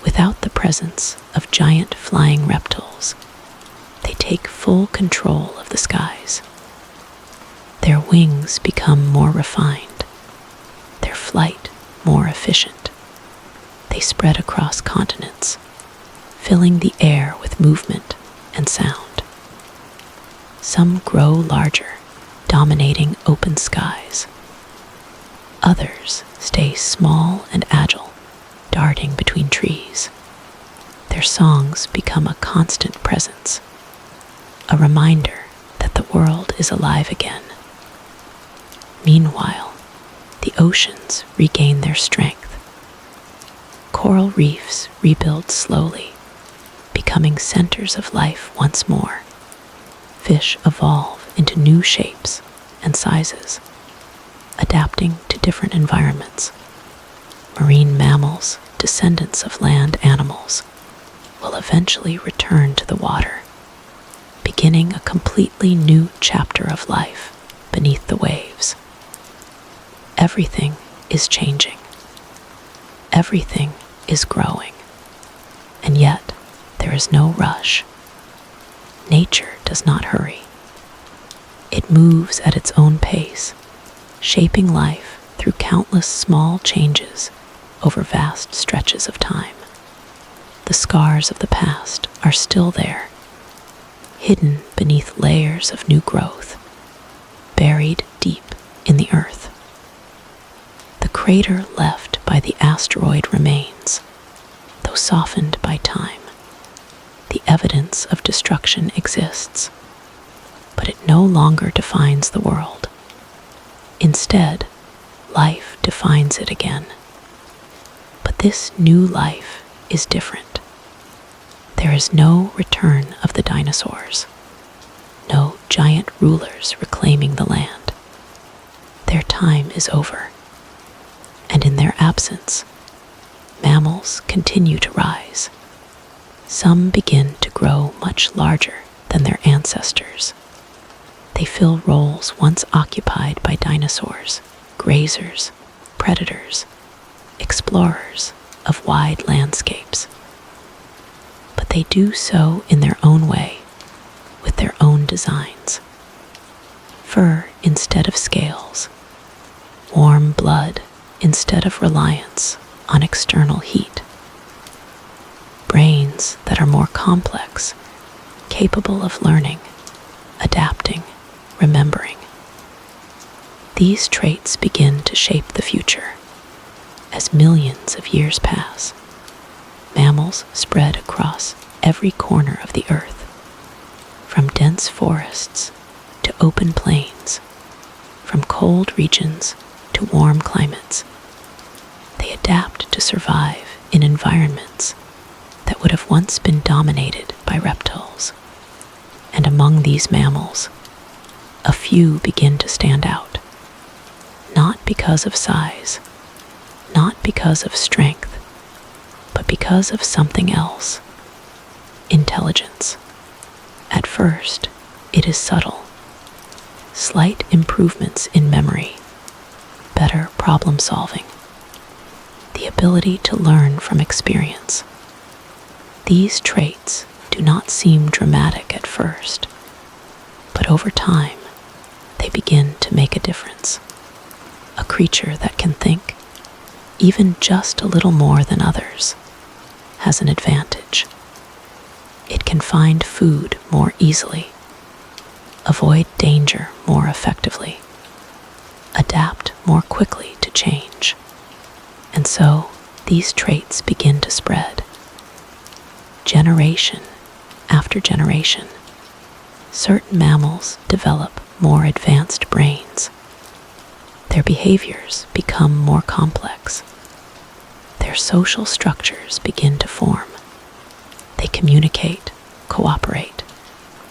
Without the presence of giant flying reptiles, they take full control of the skies. Their wings become more refined, their flight more efficient. They spread across continents, filling the air with movement and sound. Some grow larger, dominating open skies. Others stay small and agile, darting between trees. Their songs become a constant presence, a reminder that the world is alive again. Meanwhile, the oceans regain their strength. Coral reefs rebuild slowly, becoming centers of life once more. Fish evolve into new shapes and sizes, adapting to different environments. Marine mammals, descendants of land animals, will eventually return to the water, beginning a completely new chapter of life beneath the waves. Everything is changing. Everything is growing. And yet, there is no rush. Nature does not hurry. It moves at its own pace, shaping life through countless small changes over vast stretches of time. The scars of the past are still there, hidden beneath layers of new growth, buried deep in the earth. The crater left by the asteroid remains, though softened by time. The evidence of destruction exists, but it no longer defines the world. Instead, life defines it again. But this new life is different. There is no return of the dinosaurs. giant rulers reclaiming the land. Their time is over, and in their absence, mammals continue to rise. Some begin to grow much larger than their ancestors. They fill roles once occupied by dinosaurs, grazers, predators, explorers of wide landscapes. But they do so in their own way, with their own designs. Fur instead of scales, warm blood instead of reliance on external heat, brains that are more complex, capable of learning, adapting, remembering. These traits begin to shape the future. As millions of years pass, mammals spread across every corner of the earth, from dense forests to open plains, from cold regions to warm climates. They adapt to survive in environments that would have once been dominated by reptiles. And among these mammals, a few begin to stand out, not because of size, not because of strength, but because of something else: intelligence. At first, it is subtle. Slight improvements in memory, better problem solving, the ability to learn from experience. These traits do not seem dramatic at first, but over time, they begin to make a difference. A creature that can think, even just a little more than others, has an advantage. It can find food more easily, avoid danger more effectively, adapt more quickly to change. And so, these traits begin to spread. Generation after generation, certain mammals develop more advanced brains. Their behaviors become more complex. Their social structures begin to form. They communicate, cooperate,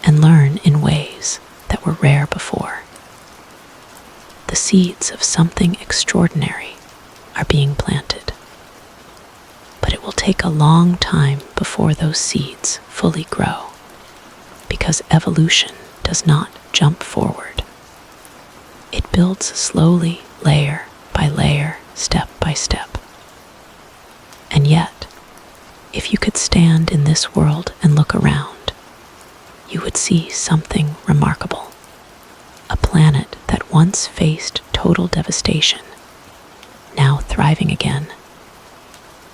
and learn in ways that were rare before. The seeds of something extraordinary are being planted. But it will take a long time before those seeds fully grow, because evolution does not jump forward. It builds slowly, layer by layer, step by step. And yet, if you could stand in this world and look around, you would see something remarkable. A planet that once faced total devastation, now thriving again.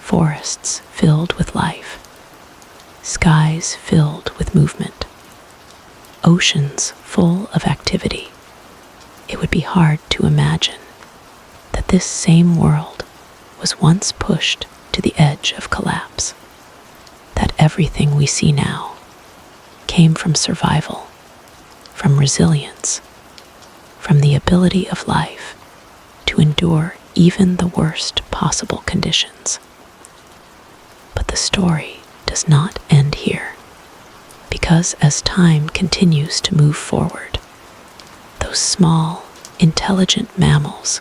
Forests filled with life, skies filled with movement, oceans full of activity. It would be hard to imagine that this same world was once pushed to the edge of collapse, that everything we see now came from survival, from resilience, from the ability of life to endure even the worst possible conditions. But the story does not end here, because as time continues to move forward, those small, intelligent mammals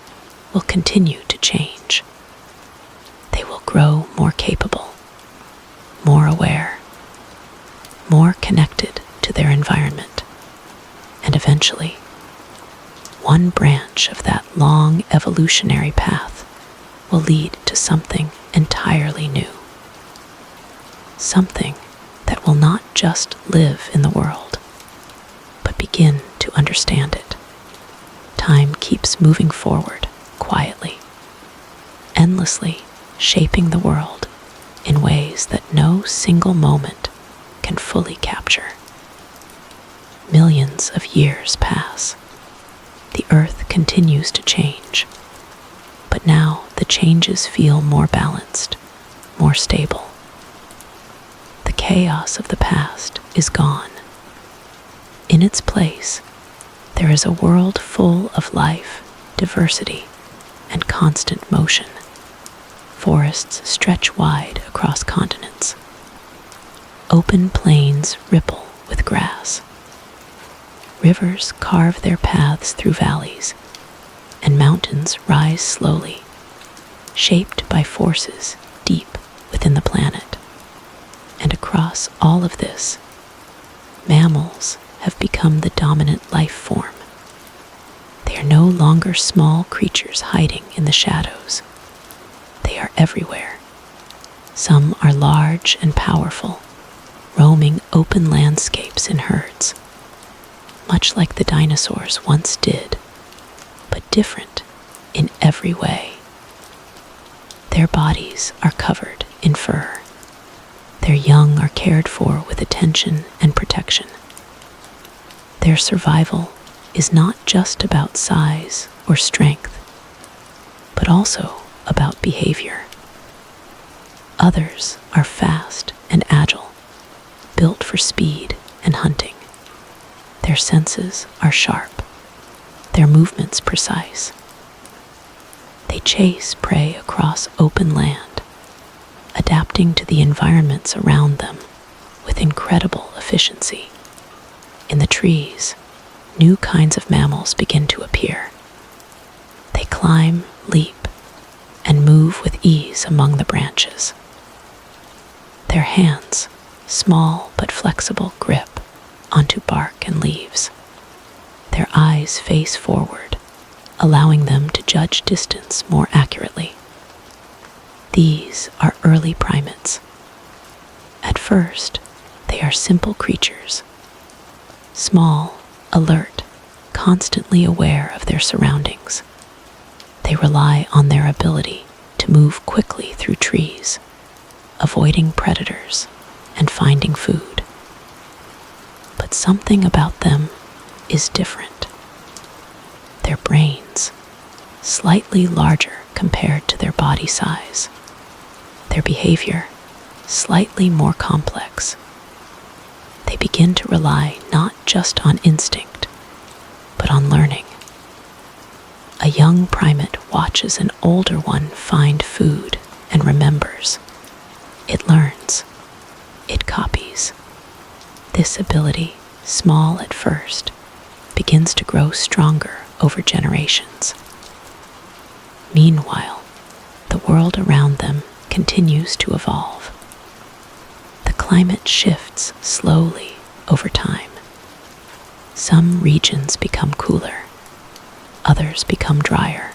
will continue to change. They will grow more capable, more aware, more connected to their environment, and eventually, one branch of that long evolutionary path will lead to something entirely new. Something that will not just live in the world, but begin to understand it. Time keeps moving forward quietly, endlessly shaping the world in ways that no single moment can fully capture. Millions of years pass. The earth continues to change, but now the changes feel more balanced, more stable. The chaos of the past is gone. In its place, there is a world full of life, diversity, and constant motion. Forests stretch wide across continents. Open plains ripple with grass. Rivers carve their paths through valleys, and mountains rise slowly, shaped by forces deep within the planet. And across all of this, mammals have become the dominant life form. They are no longer small creatures hiding in the shadows. They are everywhere. Some are large and powerful, roaming open landscapes in herds, much like the dinosaurs once did, but different in every way. Their bodies are covered in fur. Their young are cared for with attention and protection. Their survival is not just about size or strength, but also about behavior. Others are fast and agile, built for speed and hunting. Their senses are sharp, their movements precise. They chase prey across open land, adapting to the environments around them with incredible efficiency. In the trees, new kinds of mammals begin to appear. They climb, leap, and move with ease among the branches. Their hands, small but flexible, grip onto bark and leaves. Their eyes face forward, allowing them to judge distance more accurately. These are early primates. At first, they are simple creatures, small, alert, constantly aware of their surroundings. They rely on their ability to move quickly through trees, avoiding predators and finding food. But something about them is different. Their brains, slightly larger compared to their body size. Their behavior, slightly more complex. They begin to rely not just on instinct, but on learning. A young primate watches an older one find food and remembers. It learns. It copies. This ability, small at first, begins to grow stronger over generations. Meanwhile, the world around them continues to evolve. The climate shifts slowly over time. Some regions become cooler, others become drier.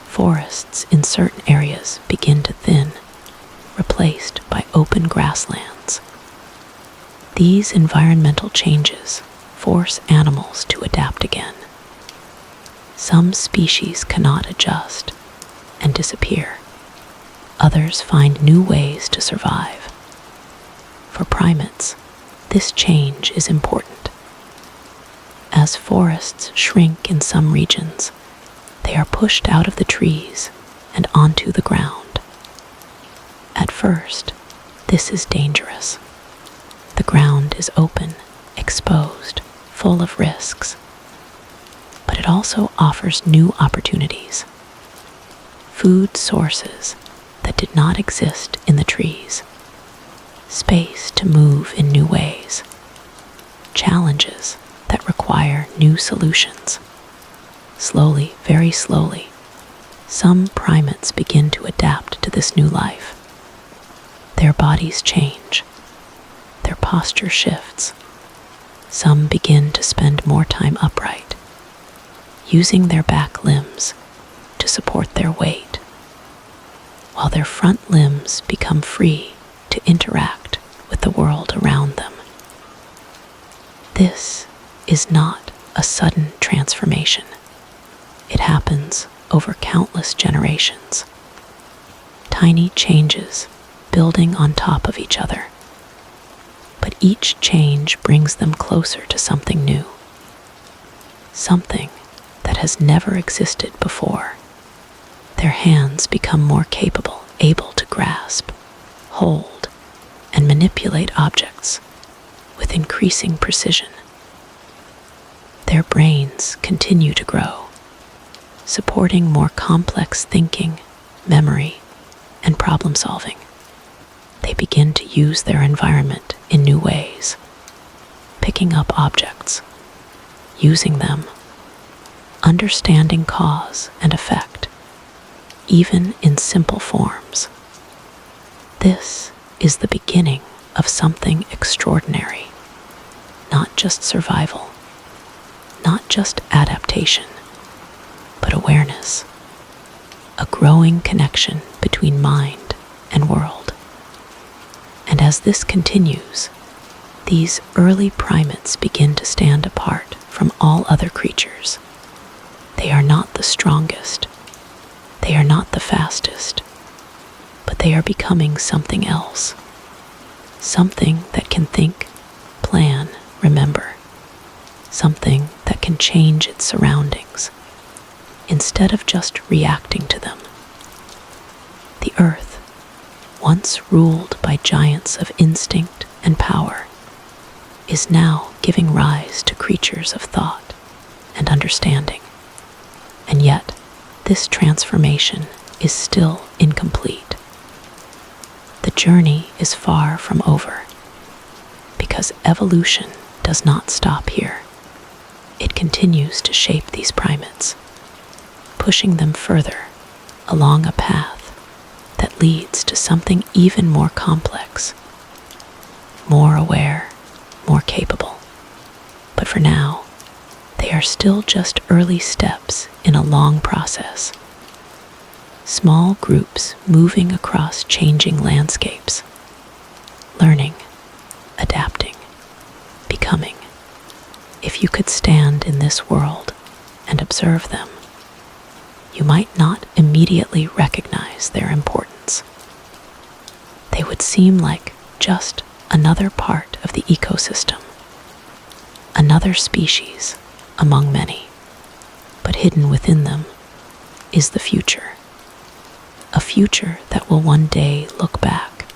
Forests in certain areas begin to thin, replaced by open grasslands. These environmental changes force animals to adapt again. Some species cannot adjust and disappear. Others find new ways to survive. For primates, this change is important. As forests shrink in some regions, they are pushed out of the trees and onto the ground. At first, this is dangerous. The ground is open, exposed, full of risks. But it also offers new opportunities. Food sources that did not exist in the trees. Space to move in new ways. Challenges that require new solutions. Slowly, very slowly, some primates begin to adapt to this new life. Their bodies change. Their posture shifts. Some begin to spend more time upright, using their back limbs to support their weight, while their front limbs become free to interact with the world around them. This is not a sudden transformation. It happens over countless generations. Tiny changes building on top of each other. But each change brings them closer to something new. Something that has never existed before. Their hands become more capable, able to grasp, hold, and manipulate objects with increasing precision. Their brains continue to grow, supporting more complex thinking, memory, and problem solving. They begin to use their environment in new ways, picking up objects, using them, understanding cause and effect, even in simple forms. This is the beginning of something extraordinary, not just survival, not just adaptation, but awareness, a growing connection between mind and world. And as this continues, these early primates begin to stand apart from all other creatures. They are not the strongest, they are not the fastest, but they are becoming something else, something that can think, plan, remember, something that can change its surroundings instead of just reacting to them. The earth, once ruled by giants of instinct and power, is now giving rise to creatures of thought and understanding. And yet, this transformation is still incomplete. The journey is far from over, because evolution does not stop here. It continues to shape these primates, pushing them further along a path that leads to something even more complex, more aware, more capable. But for now, they are still just early steps in a long process. Small groups moving across changing landscapes, learning, adapting, becoming. If you could stand in this world and observe them, you might not immediately recognize their importance. They would seem like just another part of the ecosystem, another species among many, but hidden within them is the future. A future that will one day look back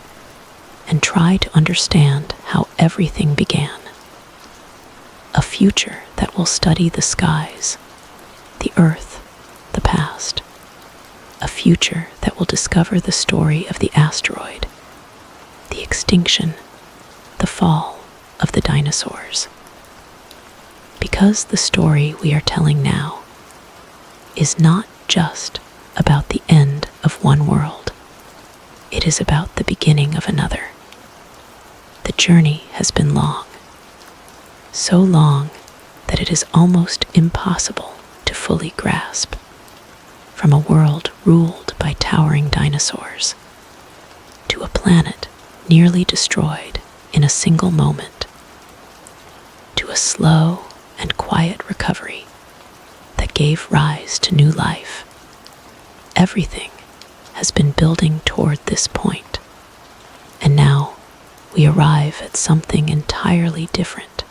and try to understand how everything began. A future that will study the skies, the earth, the past. A future that will discover the story of the asteroid, the extinction, the fall of the dinosaurs. Because the story we are telling now is not just about the end of one world. It is about the beginning of another. The journey has been long, so long that it is almost impossible to fully grasp. From a world ruled by towering dinosaurs to a planet nearly destroyed in a single moment, to a slow and quiet recovery that gave rise to new life. Everything has been building toward this point, and now we arrive at something entirely different.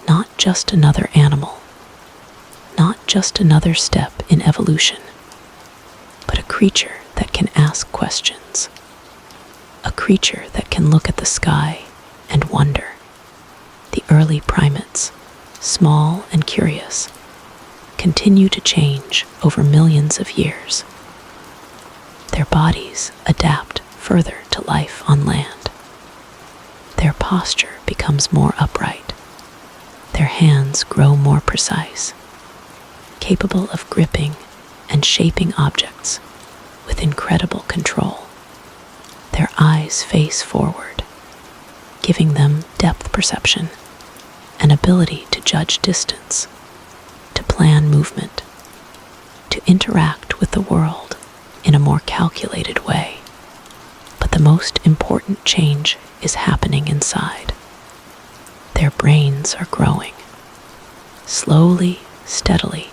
Not just another animal, not just another step in evolution, but a creature that can ask questions, a creature that can look at the sky and wonder. The early primates, small and curious, continue to change over millions of years. Their bodies adapt further to life on land. Their posture becomes more upright. Their hands grow more precise, capable of gripping and shaping objects with incredible control. Their eyes face forward, giving them depth perception, an ability to judge distance, to plan movement, to interact with the world in a more calculated way. But the most important change is happening inside. Their brains are growing, slowly, steadily,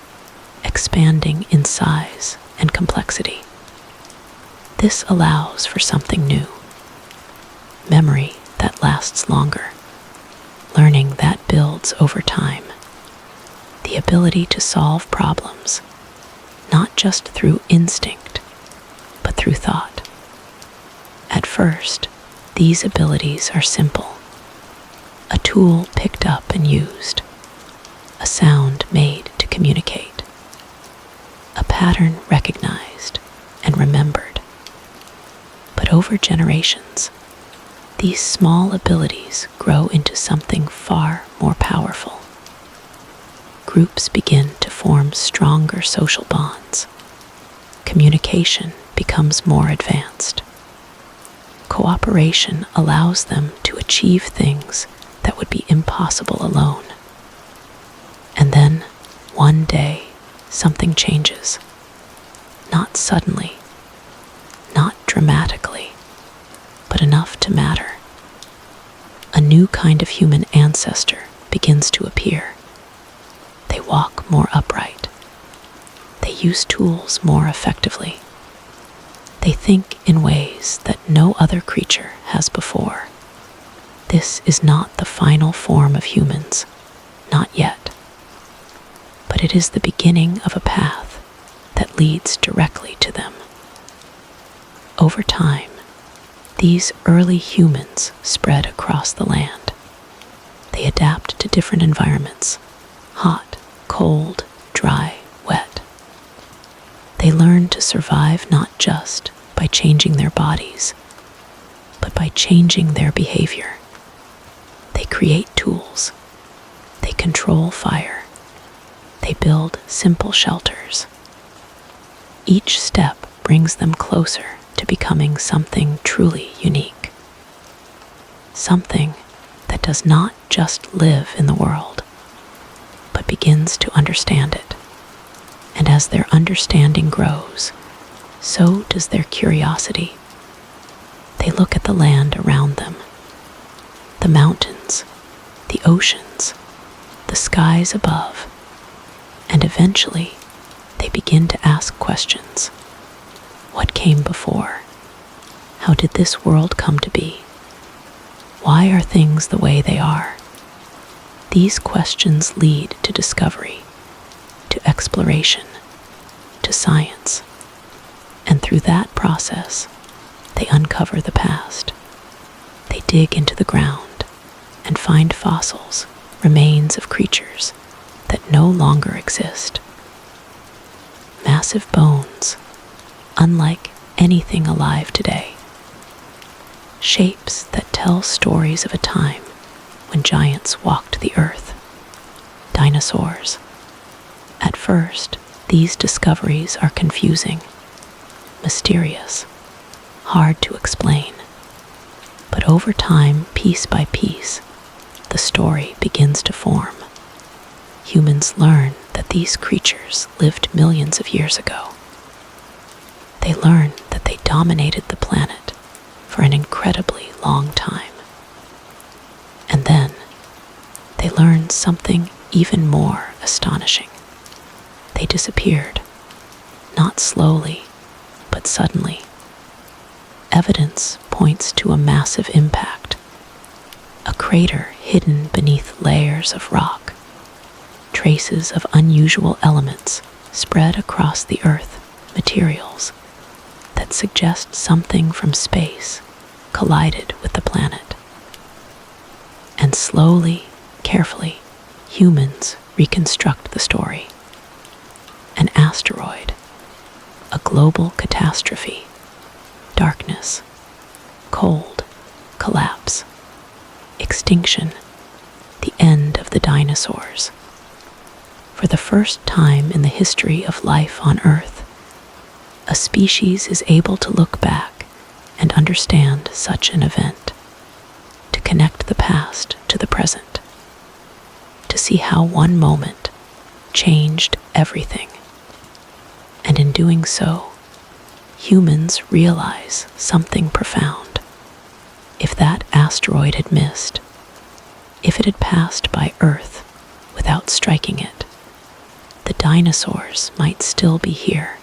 expanding in size and complexity. This allows for something new, memory that lasts longer, learning that builds over time, the ability to solve problems, not just through instinct, but through thought. At first, these abilities are simple, a tool picked up and used, a sound made to communicate, a pattern recognized and remembered. But over generations, these small abilities grow into something far more powerful. groups begin to form stronger social bonds. Communication becomes more advanced. Cooperation allows them to achieve things that would be impossible alone. And then, one day, something changes. Not suddenly, not dramatically, but enough to matter. A new kind of human ancestor begins to appear. They walk more upright. They use tools more effectively. They think in ways that no other creature has before. This is not the final form of humans, not yet. But it is the beginning of a path that leads directly to them. Over time, these early humans spread across the land. They adapt to different environments: hot, cold, dry, wet. They learn to survive not just by changing their bodies, but by changing their behavior. They create tools. They control fire. They build simple shelters. Each step brings them closer to becoming something truly unique. Something that does not just live in the world, but begins to understand it. And as their understanding grows, so does their curiosity. They look at the land around them, the mountains, the oceans, the skies above, and eventually they begin to ask questions. What came before? How did this world come to be? Why are things the way they are? These questions lead to discovery, to exploration, to science. And through that process, they uncover the past. They dig into the ground and find fossils, remains of creatures that no longer exist. Massive bones, unlike anything alive today. Shapes that tell stories of a time when giants walked the earth. Dinosaurs. At first, these discoveries are confusing, mysterious, hard to explain. But over time, piece by piece, the story begins to form. Humans learn that these creatures lived millions of years ago. They learn that they dominated the planet for an incredibly long time. And then, they learn something even more astonishing. They disappeared, not slowly, but suddenly. Evidence points to a massive impact. A crater hidden beneath layers of rock. Traces of unusual elements spread across the earth, materials that suggest something from space collided with the planet. And slowly, carefully, humans reconstruct the story. An asteroid, a global catastrophe, darkness, cold, collapse, extinction, the end of the dinosaurs. For the first time in the history of life on Earth, a species is able to look back and understand such an event, to connect the past to the present, to see how one moment changed everything. And in doing so, humans realize something profound. If that asteroid had missed, if it had passed by Earth without striking it, the dinosaurs might still be here.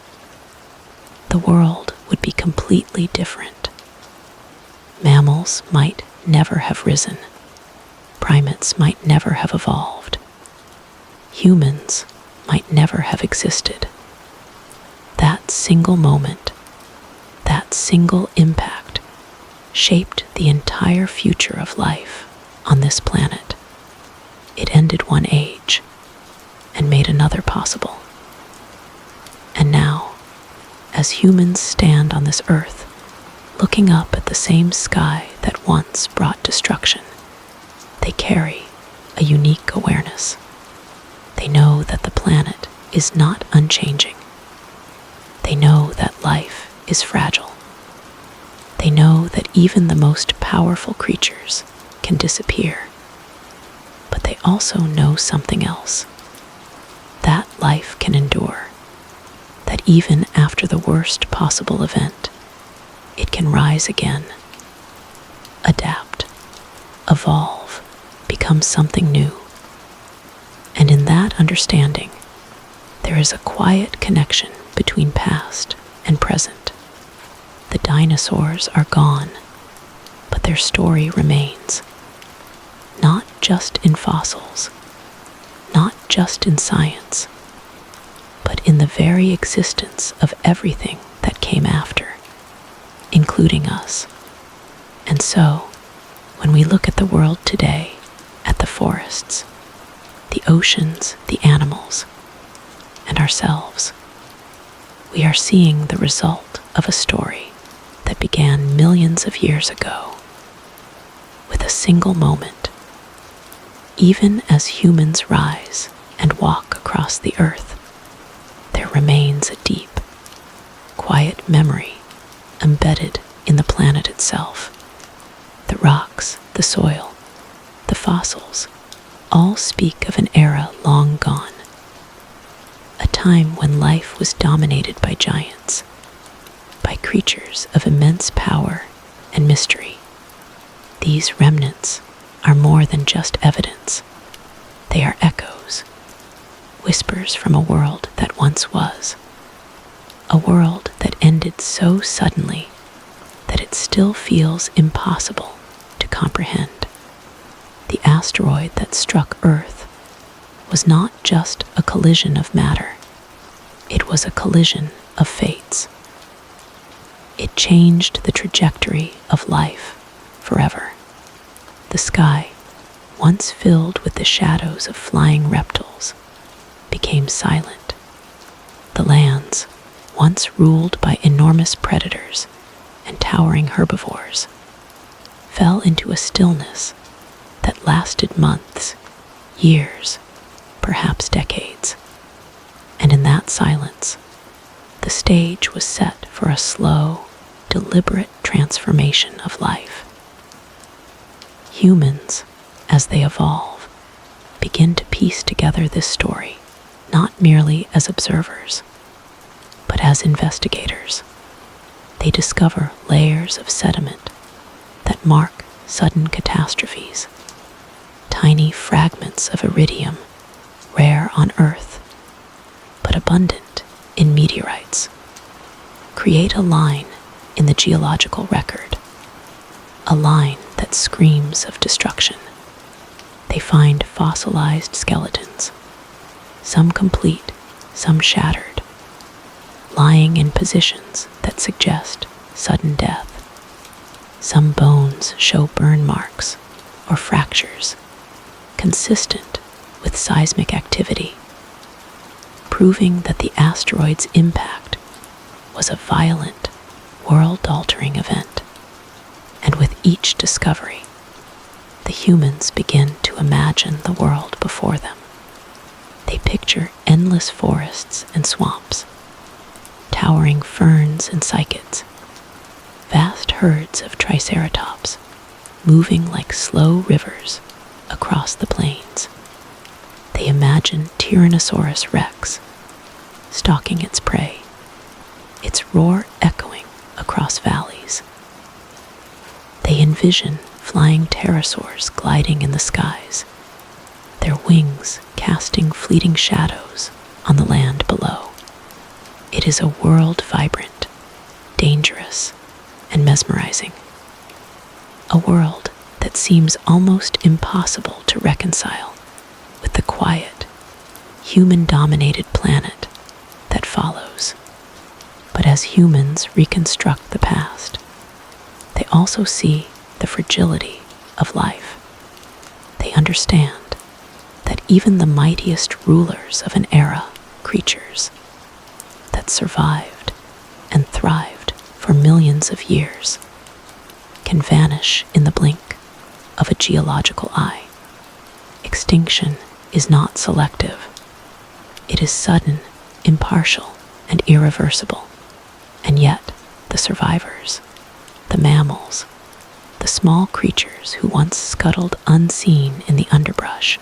The world would be completely different. Mammals might never have risen. Primates might never have evolved. Humans might never have existed. That single moment, that single impact, shaped the entire future of life on this planet. It ended one age and made another possible. And now, as humans stand on this earth, looking up at the same sky that once brought destruction, they carry a unique awareness. They know planet is not unchanging. They know that life is fragile. They know that even the most powerful creatures can disappear. But they also know something else. That life can endure. That even after the worst possible event, it can rise again, adapt, evolve, become something new. And in that understanding, there is a quiet connection between past and present. The dinosaurs are gone, but their story remains. Not just in fossils, not just in science, but in the very existence of everything that came after, including us. And so, when we look at the world today, at the forests, the oceans, the animals, and ourselves, we are seeing the result of a story that began millions of years ago with a single moment. Even as humans rise and walk across the earth, there remains a deep, quiet memory embedded in the planet itself. The rocks, the soil, the fossils, all speak of an era long gone, a time when life was dominated by giants, by creatures of immense power and mystery. These remnants are more than just evidence. They are echoes, whispers from a world that once was, a world that ended so suddenly that it still feels impossible to comprehend. The asteroid that struck Earth was not just a collision of matter, it was a collision of fates. It changed the trajectory of life forever. The sky, once filled with the shadows of flying reptiles, became silent. The lands, once ruled by enormous predators and towering herbivores, fell into a stillness that lasted months, years, perhaps decades. And in that silence, the stage was set for a slow, deliberate transformation of life. Humans, as they evolve, begin to piece together this story, not merely as observers, but as investigators. They discover layers of sediment that mark sudden catastrophes, tiny fragments of iridium, rare on Earth, but abundant in meteorites, create a line in the geological record, a line that screams of destruction. They find fossilized skeletons, some complete, some shattered, lying in positions that suggest sudden death. Some bones show burn marks or fractures, consistent with seismic activity, proving that the asteroid's impact was a violent, world-altering event. And with each discovery, the humans begin to imagine the world before them. They picture endless forests and swamps, towering ferns and cycads, vast herds of triceratops moving like slow rivers across the plains. They imagine Tyrannosaurus rex stalking its prey, its roar echoing across valleys. They envision flying pterosaurs gliding in the skies, their wings casting fleeting shadows on the land below. It is a world vibrant, dangerous, and mesmerizing. A world that seems almost impossible to reconcile with the quiet, human-dominated planet that follows. But as humans reconstruct the past, they also see the fragility of life. They understand that even the mightiest rulers of an era, creatures that survived and thrived for millions of years, can vanish in the blink of a geological eye. Extinction is not selective. It is sudden, impartial, and irreversible. And yet, the survivors, the mammals, the small creatures who once scuttled unseen in the underbrush,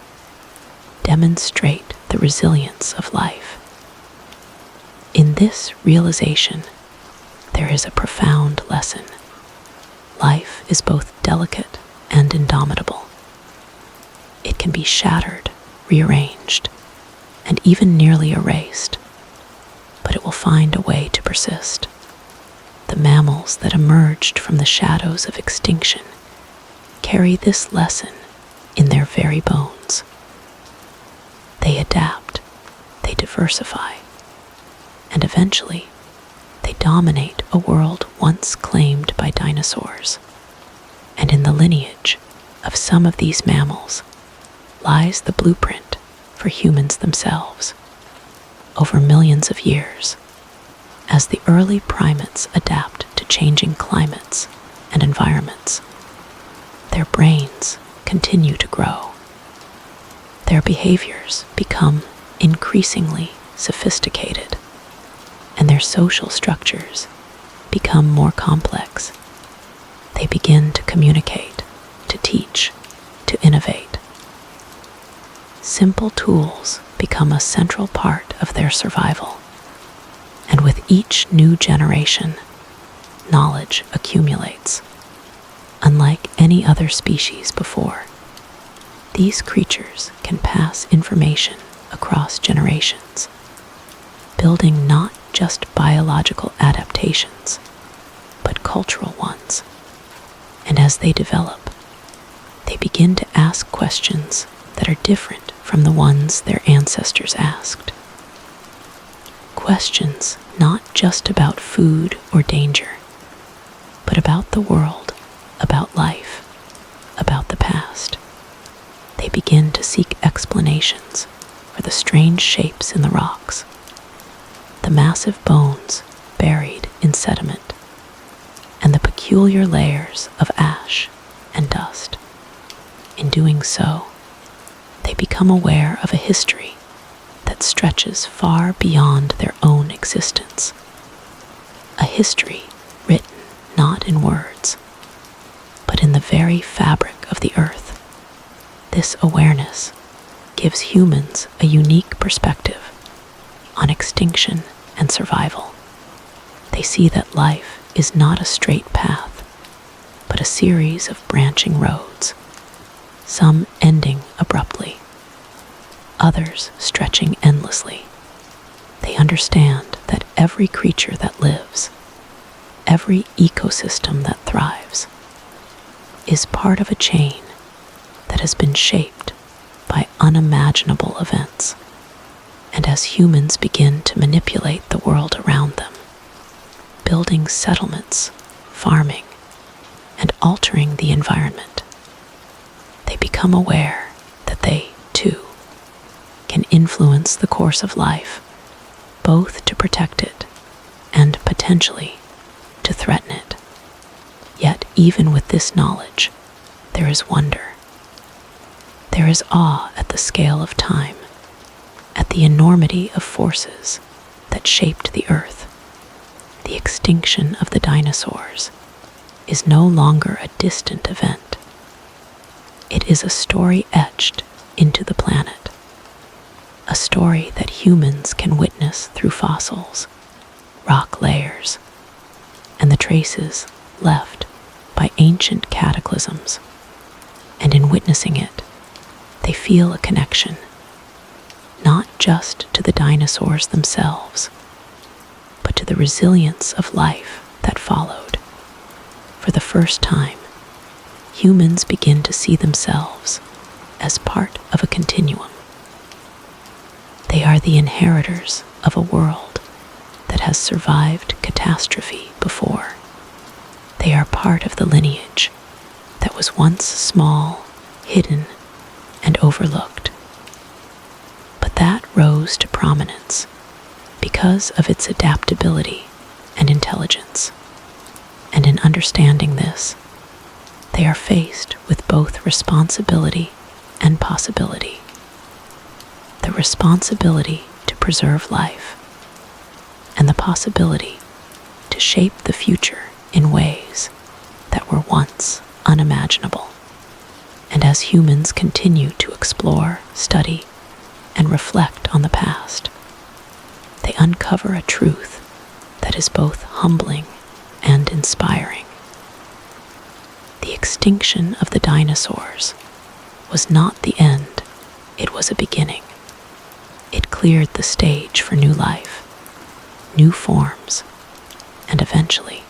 demonstrate the resilience of life. In this realization, there is a profound lesson. Life is both delicate and indomitable. It can be shattered, rearranged, and even nearly erased, but it will find a way to persist. The mammals that emerged from the shadows of extinction carry this lesson in their very bones. They adapt, they diversify, and eventually they dominate a world once claimed by dinosaurs. And in the lineage of some of these mammals lies the blueprint for humans themselves. Over millions of years, as the early primates adapt to changing climates and environments, their brains continue to grow. Their behaviors become increasingly sophisticated, and their social structures become more complex. They begin to communicate, to teach, to innovate. Simple tools become a central part of their survival, and with each new generation, knowledge accumulates. Unlike any other species before, these creatures can pass information across generations, building not just biological adaptations, but cultural ones. And as they develop, they begin to ask questions that are different from the ones their ancestors asked. Questions not just about food or danger, but about the world, about life, about the past. They begin to seek explanations for the strange shapes in the rocks, the massive bones buried in sediment, and the peculiar layers of ash and dust. In doing so, they become aware of a history that stretches far beyond their own existence. A history written not in words, but in the very fabric of the earth. This awareness gives humans a unique perspective on extinction and survival. They see that life is not a straight path, but a series of branching roads, some ending abruptly, others stretching endlessly. They understand that every creature that lives, every ecosystem that thrives, is part of a chain that has been shaped by unimaginable events. And as humans begin to manipulate the world around them, building settlements, farming, and altering the environment, they become aware that they, too, can influence the course of life, both to protect it and potentially to threaten it. Yet even with this knowledge, there is wonder. There is awe at the scale of time, at the enormity of forces that shaped the earth. The extinction of the dinosaurs is no longer a distant event. It is a story etched into the planet, a story that humans can witness through fossils, rock layers, and the traces left by ancient cataclysms. And in witnessing it, they feel a connection, not just to the dinosaurs themselves, but to the resilience of life that followed. For the first time, humans begin to see themselves as part of a continuum. They are the inheritors of a world that has survived catastrophe before. They are part of the lineage that was once small, hidden, and overlooked, but that rose to prominence because of its adaptability and intelligence. And in understanding this, they are faced with both responsibility and possibility. The responsibility to preserve life, and the possibility to shape the future in ways that were once unimaginable. And as humans continue to explore, study, and reflect on the past, they uncover a truth that is both humbling and inspiring. The extinction of the dinosaurs was not the end, it was a beginning. It cleared the stage for new life, new forms, and eventually,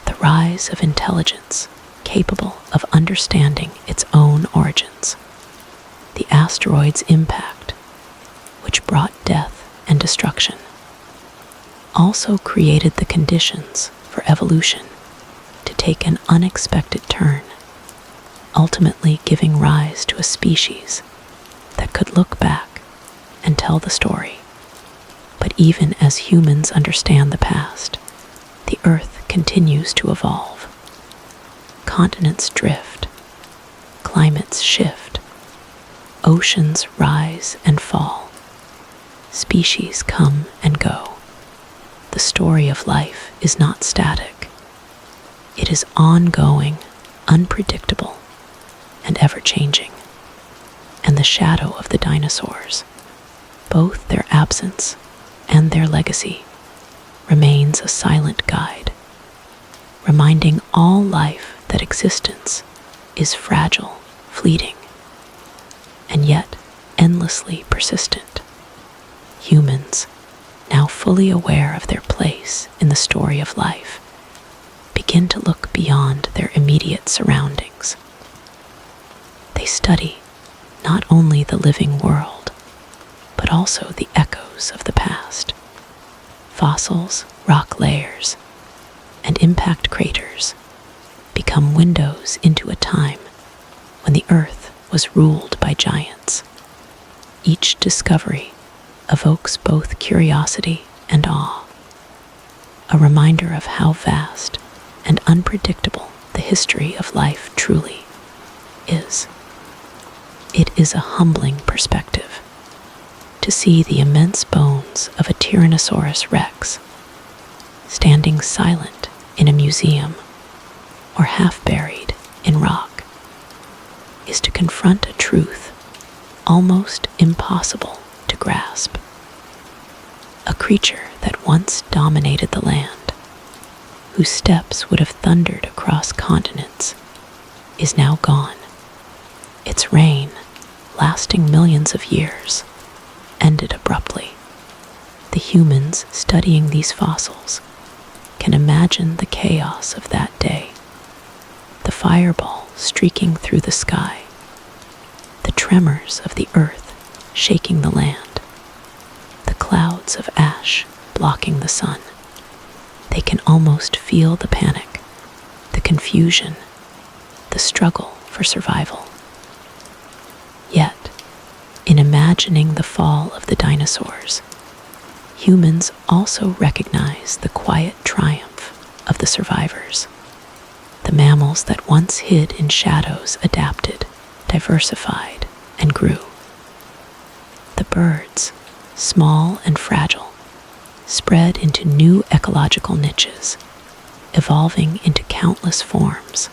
the rise of intelligence capable of understanding its own origins. The asteroid's impact, which brought death and destruction, also created the conditions for evolution to take an unexpected turn, ultimately giving rise to a species that could look back and tell the story. But even as humans understand the past, the Earth continues to evolve. Continents drift, climates shift, oceans rise and fall, species come and go. The story of life is not static. It is ongoing, unpredictable, and ever-changing. And the shadow of the dinosaurs, both their absence and their legacy, remains a silent guide, reminding all life that existence is fragile, fleeting, and yet endlessly persistent. Humans, now fully aware of their place in the story of life, begin to look beyond their immediate surroundings. They study not only the living world, but also the echoes of the past. Fossils, rock layers, and impact craters become windows into a time when the Earth was ruled by giants. Each discovery evokes both curiosity and awe, a reminder of how vast and unpredictable the history of life truly is. It is a humbling perspective to see the immense bones of a Tyrannosaurus rex standing silent in a museum or half buried in rock, is to confront a truth almost impossible to grasp. A creature that once dominated the land, whose steps would have thundered across continents, is now gone. Its reign, lasting millions of years, ended abruptly. The humans studying these fossils can imagine the chaos of that day. The fireball streaking through the sky, the tremors of the earth shaking the land, the clouds of ash blocking the sun. They can almost feel the panic, the confusion, the struggle for survival. Yet, in imagining the fall of the dinosaurs, humans also recognize the quiet triumph of the survivors. The mammals that once hid in shadows adapted, diversified, and grew. The birds, small and fragile, spread into new ecological niches, evolving into countless forms.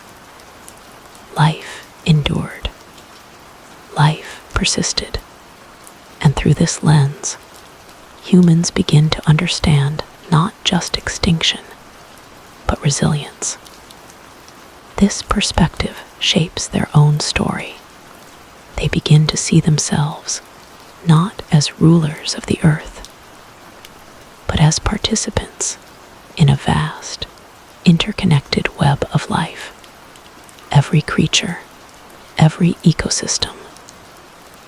Life endured. Life persisted. And through this lens, humans begin to understand not just extinction, but resilience. This perspective shapes their own story. They begin to see themselves not as rulers of the earth, but as participants in a vast, interconnected web of life. Every creature, every ecosystem,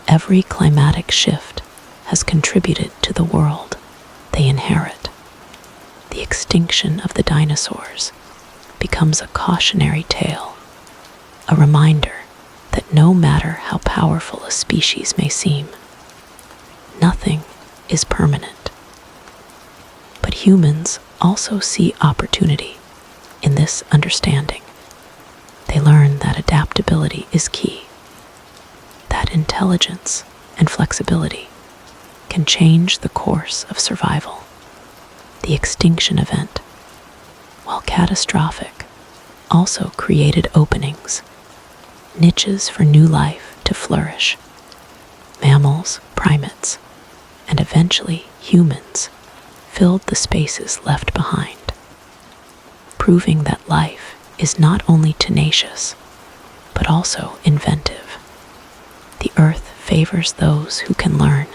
every climatic shift has contributed to the world they inherit. The extinction of the dinosaurs becomes a cautionary tale, a reminder that no matter how powerful a species may seem, nothing is permanent. But humans also see opportunity in this understanding. They learn that adaptability is key, that intelligence and flexibility can change the course of survival. The extinction event, while catastrophic, also created openings, niches for new life to flourish. Mammals, primates, and eventually humans filled the spaces left behind, proving that life is not only tenacious, but also inventive. The earth favors those who can learn,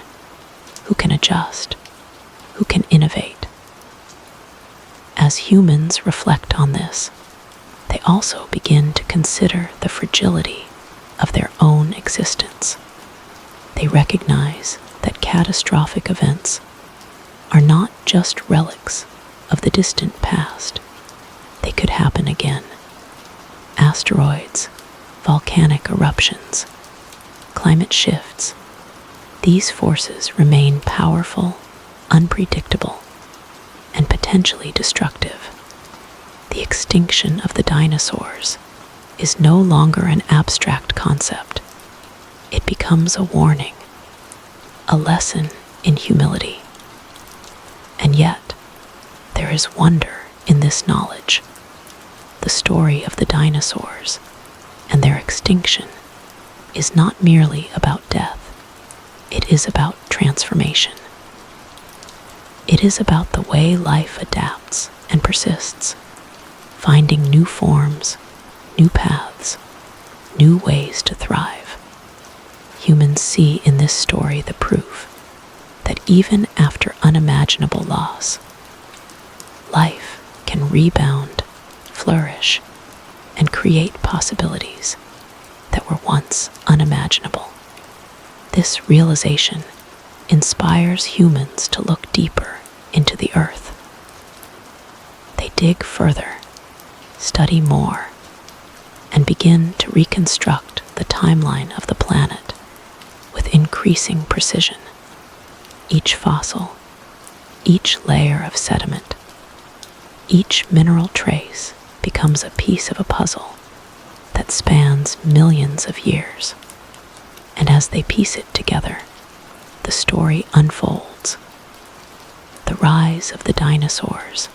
who can adjust, who can innovate. As humans reflect on this, they also begin to consider the fragility of their own existence. They recognize that catastrophic events are not just relics of the distant past. They could happen again. Asteroids, volcanic eruptions, climate shifts, these forces remain powerful, unpredictable, and potentially destructive. The extinction of the dinosaurs is no longer an abstract concept. It becomes a warning, a lesson in humility. And yet, there is wonder in this knowledge. The story of the dinosaurs and their extinction is not merely about death. It is about transformation. It is about the way life adapts and persists, finding new forms, new paths, new ways to thrive. Humans see in this story the proof that even after unimaginable loss, life can rebound, flourish, and create possibilities that were once unimaginable. This realization inspires humans to look deeper into the earth. They dig further, study more, and begin to reconstruct the timeline of the planet with increasing precision. Each fossil, each layer of sediment, each mineral trace becomes a piece of a puzzle that spans millions of years. And as they piece it together, the story unfolds. The rise of the dinosaurs,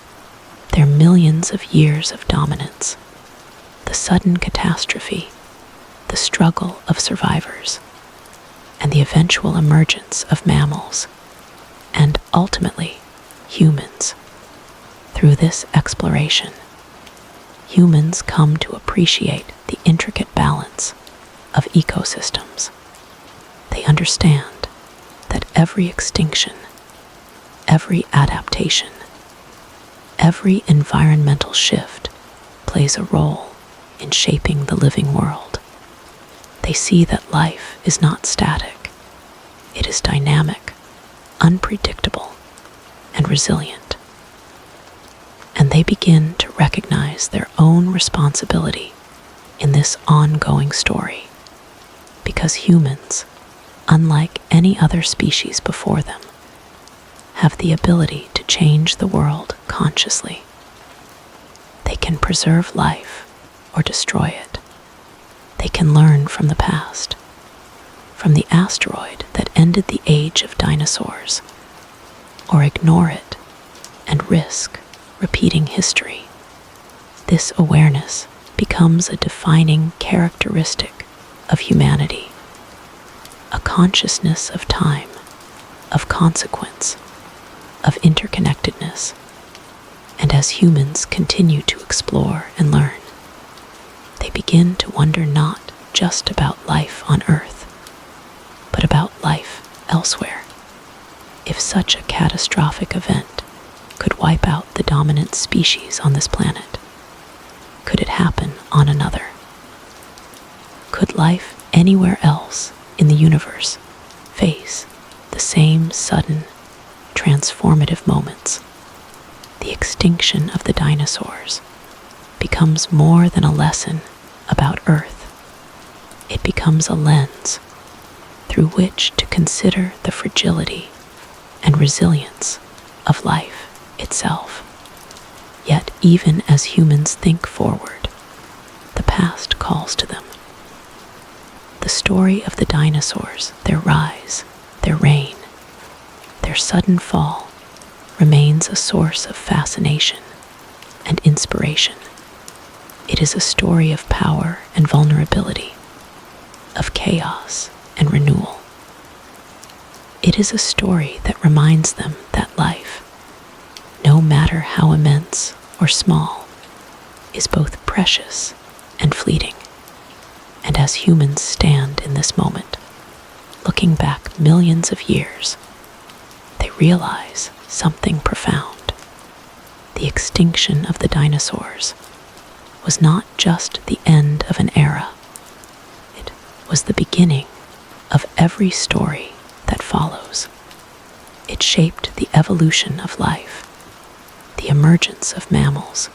their millions of years of dominance, the sudden catastrophe, the struggle of survivors, and the eventual emergence of mammals, and ultimately humans. Through this exploration, humans come to appreciate the intricate balance of ecosystems. They understand that every extinction, every adaptation, every environmental shift plays a role in shaping the living world. They see that life is not static. It is dynamic, unpredictable, and resilient. And they begin to recognize their own responsibility in this ongoing story, because humans, unlike any other species before them, have the ability to change the world consciously. They can preserve life or destroy it. They can learn from the past, from the asteroid that ended the age of dinosaurs, or ignore it and risk repeating history. This awareness becomes a defining characteristic of humanity, a consciousness of time, of consequence, of interconnectedness. And as humans continue to explore and learn, they begin to wonder not just about life on Earth, but about life elsewhere. If such a catastrophic event could wipe out the dominant species on this planet, could it happen on another? Could life anywhere else in the universe face the same sudden, transformative moments? The extinction of the dinosaurs becomes more than a lesson about Earth. It becomes a lens through which to consider the fragility and resilience of life itself. Yet even as humans think forward, the past calls to them. The story of the dinosaurs, their rise, their reign, their sudden fall remains a source of fascination and inspiration. It is a story of power and vulnerability, of chaos and renewal. It is a story that reminds them that life, no matter how immense or small, is both precious and fleeting. And as humans stand in this moment, looking back millions of years, they realize something profound. The extinction of the dinosaurs was not just the end of an era. It was the beginning of every story that follows. It shaped the evolution of life, the emergence of mammals,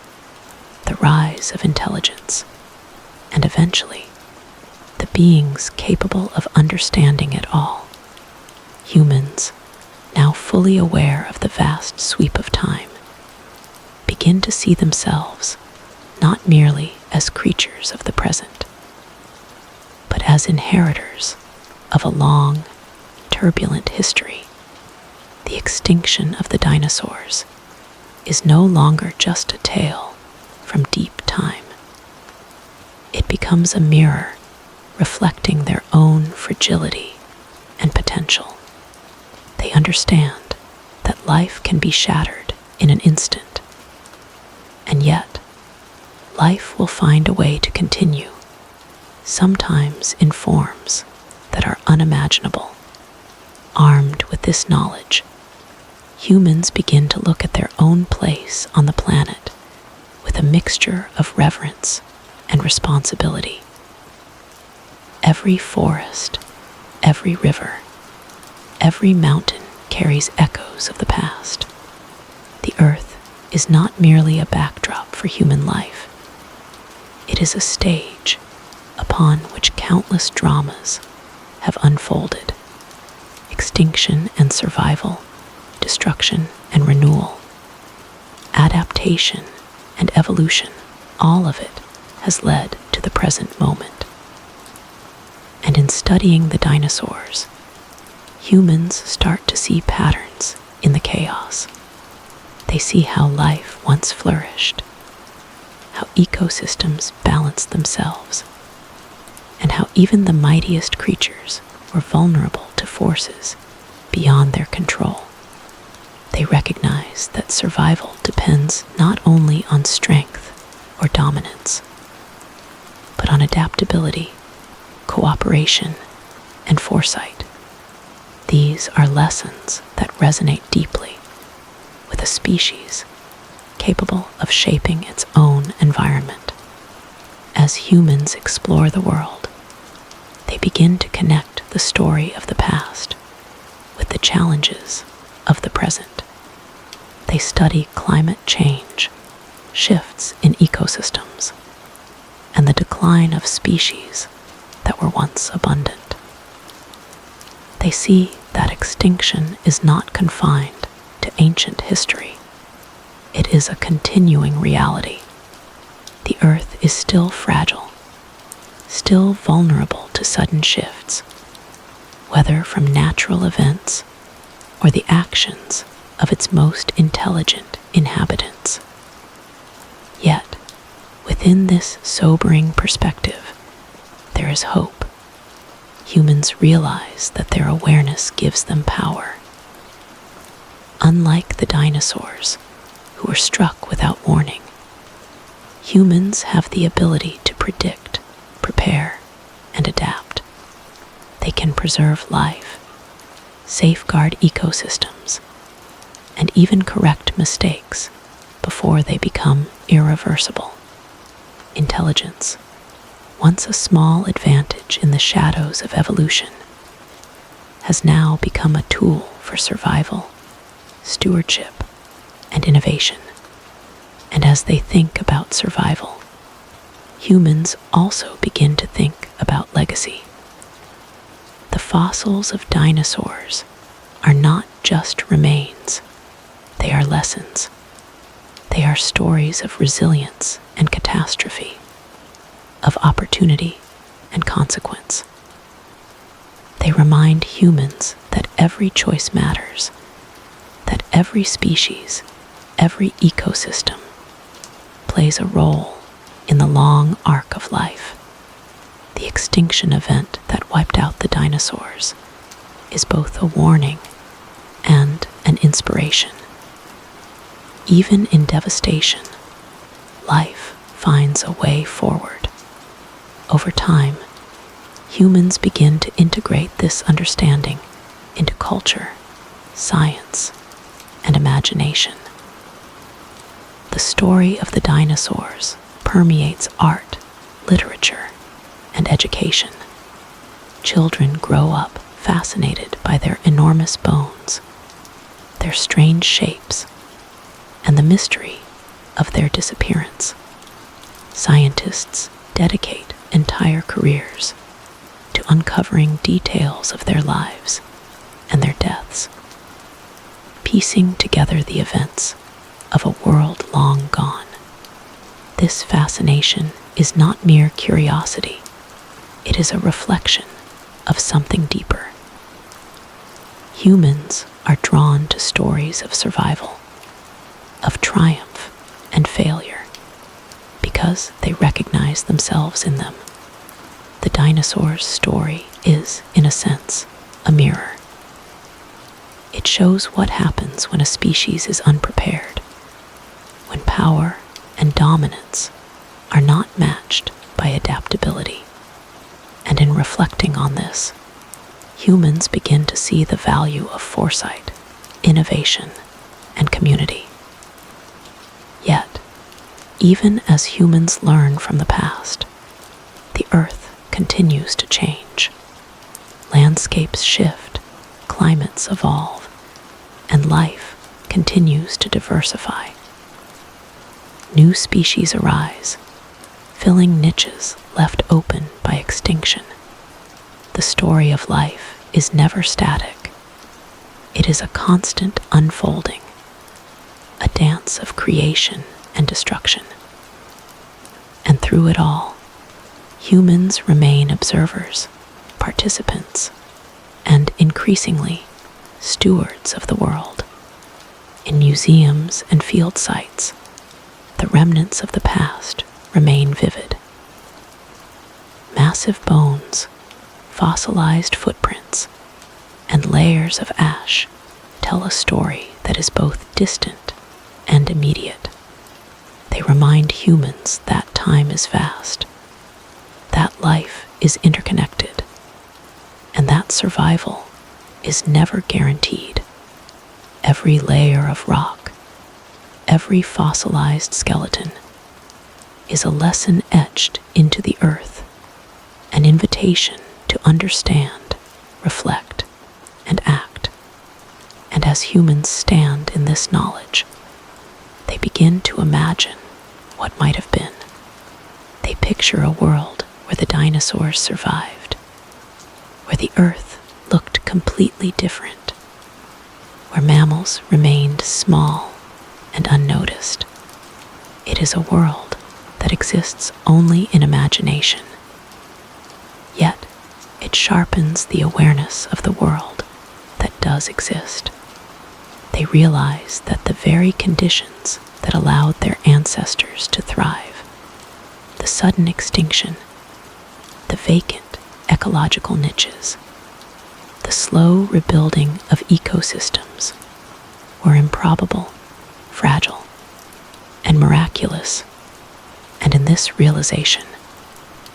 the rise of intelligence, and eventually, the beings capable of understanding it all. Humans, now fully aware of the vast sweep of time, begin to see themselves not merely as creatures of the present, but as inheritors of a long, turbulent history. The extinction of the dinosaurs is no longer just a tale from deep time. It becomes a mirror reflecting their own fragility and potential. They understand that life can be shattered in an instant, and yet life will find a way to continue, sometimes in forms that are unimaginable. Armed with this knowledge, humans begin to look at their own place on the planet with a mixture of reverence and responsibility. Every forest, every river, every mountain carries echoes of the past. The earth is not merely a backdrop for human life. It is a stage upon which countless dramas have unfolded. Extinction and survival, destruction and renewal, adaptation and evolution, all of it has led to the present moment. And in studying the dinosaurs, humans start to see patterns in the chaos. They see how life once flourished, how ecosystems balanced themselves, and how even the mightiest creatures were vulnerable to forces beyond their control. They recognize that survival depends not only on strength or dominance, but on adaptability, cooperation, and foresight. These are lessons that resonate deeply with a species capable of shaping its own environment. As humans explore the world, they begin to connect the story of the past with the challenges of the present. They study climate change, shifts in ecosystems, and the decline of species that were once abundant. They see that extinction is not confined to ancient history. It is a continuing reality. The Earth is still fragile, still vulnerable to sudden shifts, whether from natural events or the actions of its most intelligent inhabitants. Yet, within this sobering perspective, there is hope. Humans realize that their awareness gives them power. Unlike the dinosaurs, who were struck without warning, humans have the ability to predict, prepare, and adapt. They can preserve life, safeguard ecosystems, and even correct mistakes before they become irreversible. Intelligence, once a small advantage in the shadows of evolution, has now become a tool for survival, stewardship, and innovation. And as they think about survival, humans also begin to think about legacy. The fossils of dinosaurs are not just remains, they are lessons. They are stories of resilience and catastrophe, of opportunity and consequence. They remind humans that every choice matters Every species, every ecosystem plays a role in the long arc of life. The extinction event that wiped out the dinosaurs is both a warning and an inspiration. Even in devastation, life finds a way forward. Over time, humans begin to integrate this understanding into culture, science, and imagination. The story of the dinosaurs permeates art, literature, and education. Children grow up fascinated by their enormous bones, their strange shapes, and the mystery of their disappearance. Scientists dedicate entire careers to uncovering details of their lives and their deaths, piecing together the events of a world long gone. This fascination is not mere curiosity, it is a reflection of something deeper. Humans are drawn to stories of survival, of triumph and failure, because they recognize themselves in them. The dinosaur's story is, in a sense, a mirror. It shows what happens when a species is unprepared, when power and dominance are not matched by adaptability. And in reflecting on this, humans begin to see the value of foresight, innovation, and community. Yet, even as humans learn from the past, the Earth continues to change. Landscapes shift, climates evolve, and life continues to diversify. New species arise, filling niches left open by extinction. The story of life is never static. It is a constant unfolding, a dance of creation and destruction. And through it all, humans remain observers, participants, and increasingly stewards of the world. In museums and field sites, the remnants of the past remain vivid. Massive bones, fossilized footprints, and layers of ash tell a story that is both distant and immediate. They remind humans that time is vast, that life is interconnected, and that survival is never guaranteed. Every layer of rock, every fossilized skeleton, is a lesson etched into the earth, an invitation to understand, reflect, and act. And as humans stand in this knowledge, they begin to imagine what might have been. They picture a world where the dinosaurs survived, where the earth looked completely different, where mammals remained small and unnoticed. It is a world that exists only in imagination. Yet, it sharpens the awareness of the world that does exist. They realize that the very conditions that allowed their ancestors to thrive, the sudden extinction, the vacant ecological niches, the slow rebuilding of ecosystems, were improbable, fragile, and miraculous. And in this realization,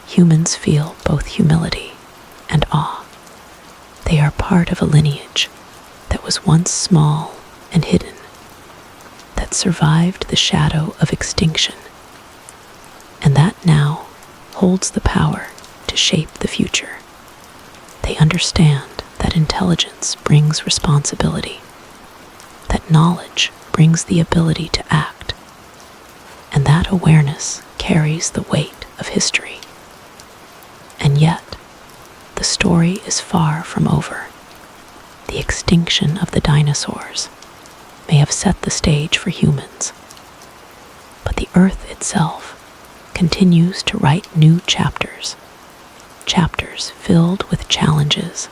humans feel both humility and awe. They are part of a lineage that was once small and hidden, that survived the shadow of extinction, and that now holds the power to shape the future. They understand that intelligence brings responsibility, that knowledge brings the ability to act, and that awareness carries the weight of history. And yet, the story is far from over. The extinction of the dinosaurs may have set the stage for humans, but the Earth itself continues to write new chapters, chapters filled with challenges,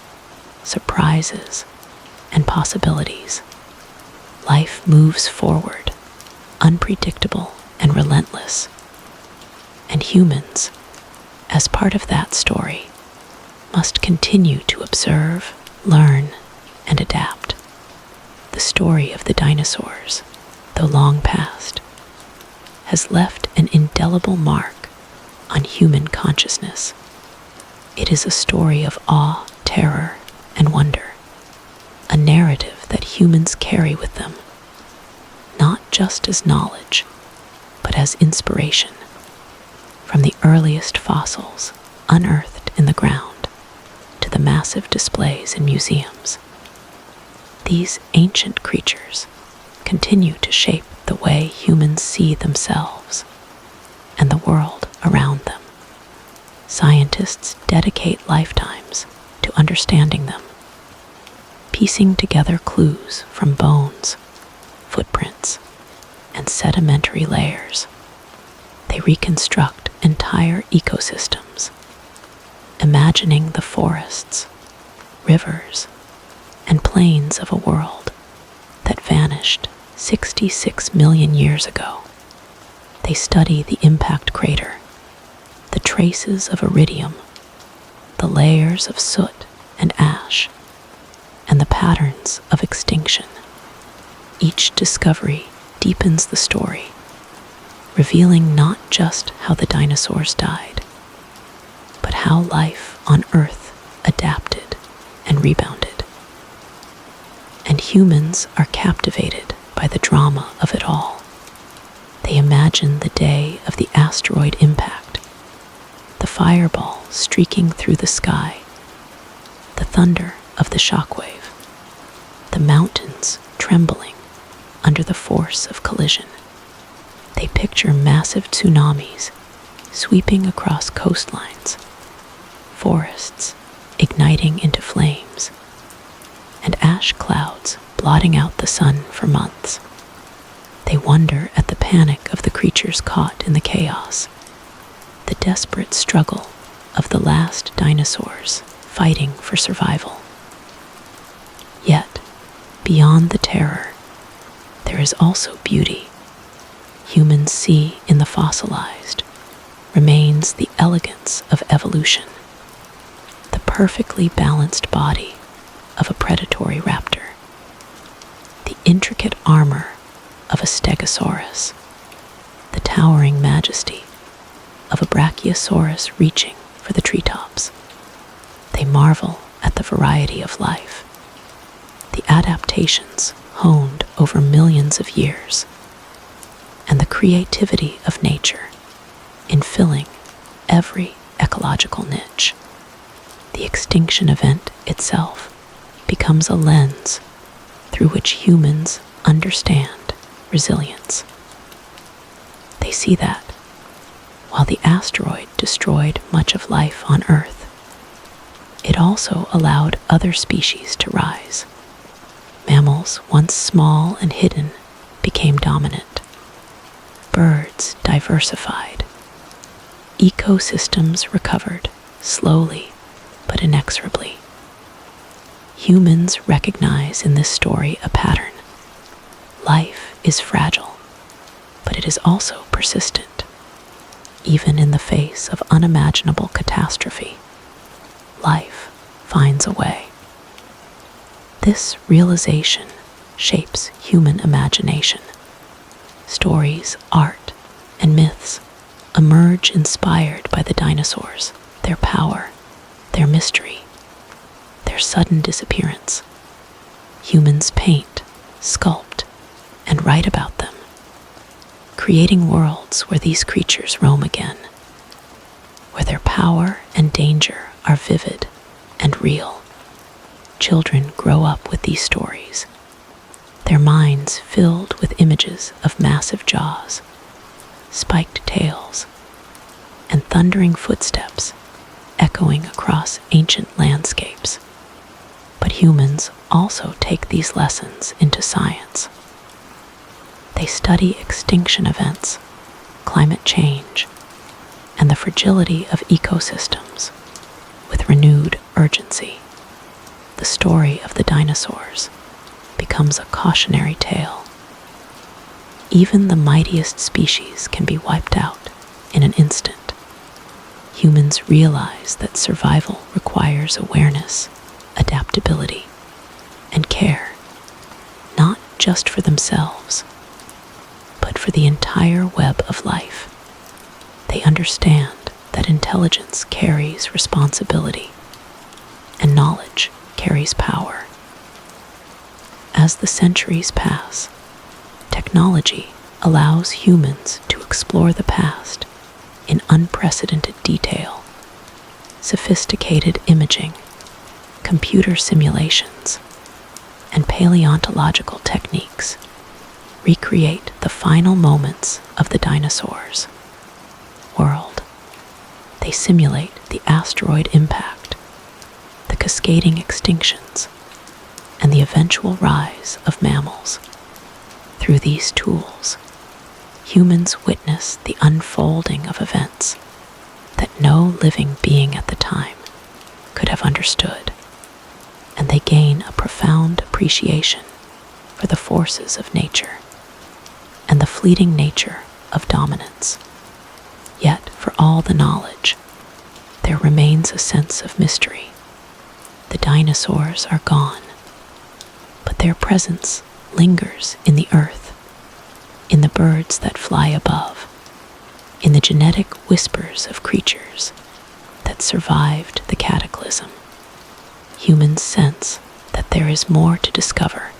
surprises, and possibilities. Life moves forward, unpredictable and relentless. And humans, as part of that story, must continue to observe, learn, and adapt. The story of the dinosaurs, though long past, has left an indelible mark on human consciousness. It is a story of awe, terror, and wonder, a narrative that humans carry with them, not just as knowledge, but as inspiration. From the earliest fossils unearthed in the ground to the massive displays in museums, these ancient creatures continue to shape the way humans see themselves and the world around them. Scientists dedicate lifetimes to understanding them, piecing together clues from bones, footprints, and sedimentary layers. They reconstruct entire ecosystems, imagining the forests, rivers, and plains of a world that vanished 66 million years ago. They study the impact crater, the traces of iridium, the layers of soot and ash, and the patterns of extinction. Each discovery deepens the story, revealing not just how the dinosaurs died, but how life on Earth adapted and rebounded. And humans are captivated by the drama of it all. They imagine the day of the asteroid impact, the fireball streaking through the sky, the thunder of the shockwave, the mountains trembling under the force of collision. They picture massive tsunamis sweeping across coastlines, forests igniting into flames, and ash clouds blotting out the sun for months. They wonder at the panic of the creatures caught in the chaos, the desperate struggle of the last dinosaurs fighting for survival. Yet, beyond the terror, there is also beauty. Humans see in the fossilized remains the elegance of evolution, the perfectly balanced body of a predatory raptor, the intricate armor of a stegosaurus, the towering majesty of a brachiosaurus reaching for the treetops. They marvel at the variety of life, the adaptations honed over millions of years, and the creativity of nature in filling every ecological niche. The extinction event itself becomes a lens through which humans understand resilience. They see that, while the asteroid destroyed much of life on Earth, it also allowed other species to rise. Mammals, once small and hidden, became dominant. Birds diversified. Ecosystems recovered, slowly but inexorably. Humans recognize in this story a pattern. Life is fragile, but it is also persistent. Even in the face of unimaginable catastrophe, life finds a way. This realization shapes human imagination. Stories, art, and myths emerge inspired by the dinosaurs, their power, their mystery, their sudden disappearance. Humans paint, sculpt, and write about them, creating worlds where these creatures roam again, where their power and danger are vivid and real. Children grow up with these stories, their minds filled with images of massive jaws, spiked tails, and thundering footsteps echoing across ancient landscapes. But humans also take these lessons into science. They study extinction events, climate change, and the fragility of ecosystems with renewed urgency. The story of the dinosaurs, becomes a cautionary tale. Even the mightiest species can be wiped out in an instant. Humans realize that survival requires awareness, adaptability, and care, not just for themselves, but for the entire web of life. They understand that intelligence carries responsibility and knowledge carries power. As the centuries pass, technology allows humans to explore the past in unprecedented detail. Sophisticated imaging, computer simulations, and paleontological techniques recreate the final moments of the dinosaurs' world. They simulate the asteroid impact, the cascading extinctions, and the eventual rise of mammals. Through these tools, humans witness the unfolding of events that no living being at the time could have understood, and they gain a profound appreciation for the forces of nature and the fleeting nature of dominance. Yet, for all the knowledge, there remains a sense of mystery. The dinosaurs are gone, but their presence lingers in the earth, in the birds that fly above, in the genetic whispers of creatures that survived the cataclysm. Humans sense that there is more to discover,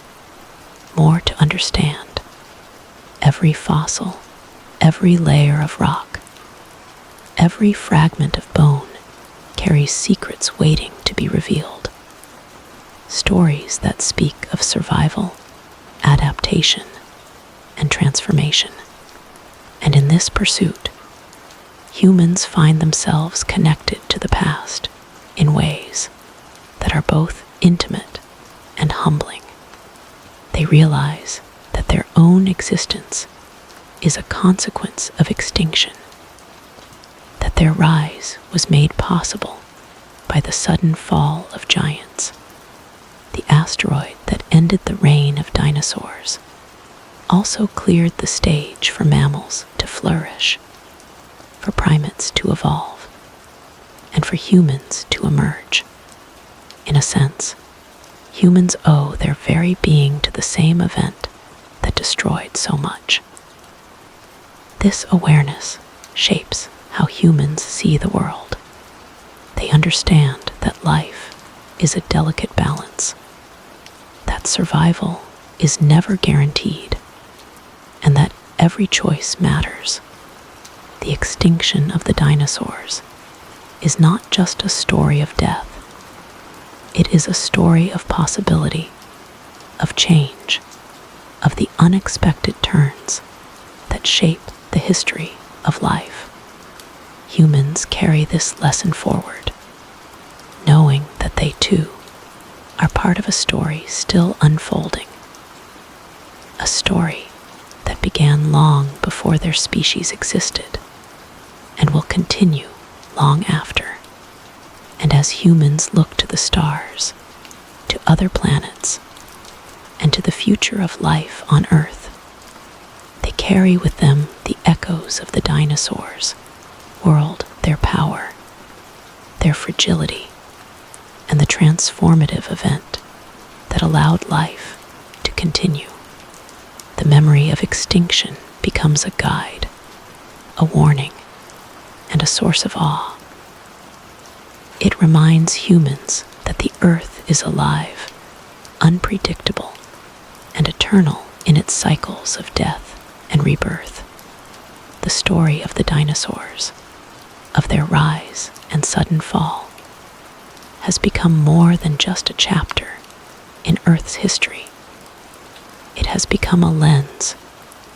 more to understand. Every fossil, every layer of rock, every fragment of bone carries secrets waiting to be revealed. Stories that speak of survival, adaptation, and transformation. And in this pursuit, humans find themselves connected to the past in ways that are both intimate and humbling. They realize that their own existence is a consequence of extinction, that their rise was made possible by the sudden fall of giants. The asteroid that ended the reign of dinosaurs also cleared the stage for mammals to flourish, for primates to evolve, and for humans to emerge. In a sense, humans owe their very being to the same event that destroyed so much. This awareness shapes how humans see the world. They understand that life is a delicate balance, that survival is never guaranteed, and that every choice matters. The extinction of the dinosaurs is not just a story of death. It is a story of possibility, of change, of the unexpected turns that shape the history of life. Humans carry this lesson forward, knowing that they too are part of a story still unfolding, a story that began long before their species existed and will continue long after. And as humans look to the stars, to other planets, and to the future of life on Earth, they carry with them the echoes of the dinosaurs' world, their power, their fragility, and the transformative event that allowed life to continue. The memory of extinction becomes a guide, a warning, and a source of awe. It reminds humans that the earth is alive, unpredictable, and eternal in its cycles of death and rebirth. The story of the dinosaurs, of their rise and sudden fall, has become more than just a chapter in Earth's history. It has become a lens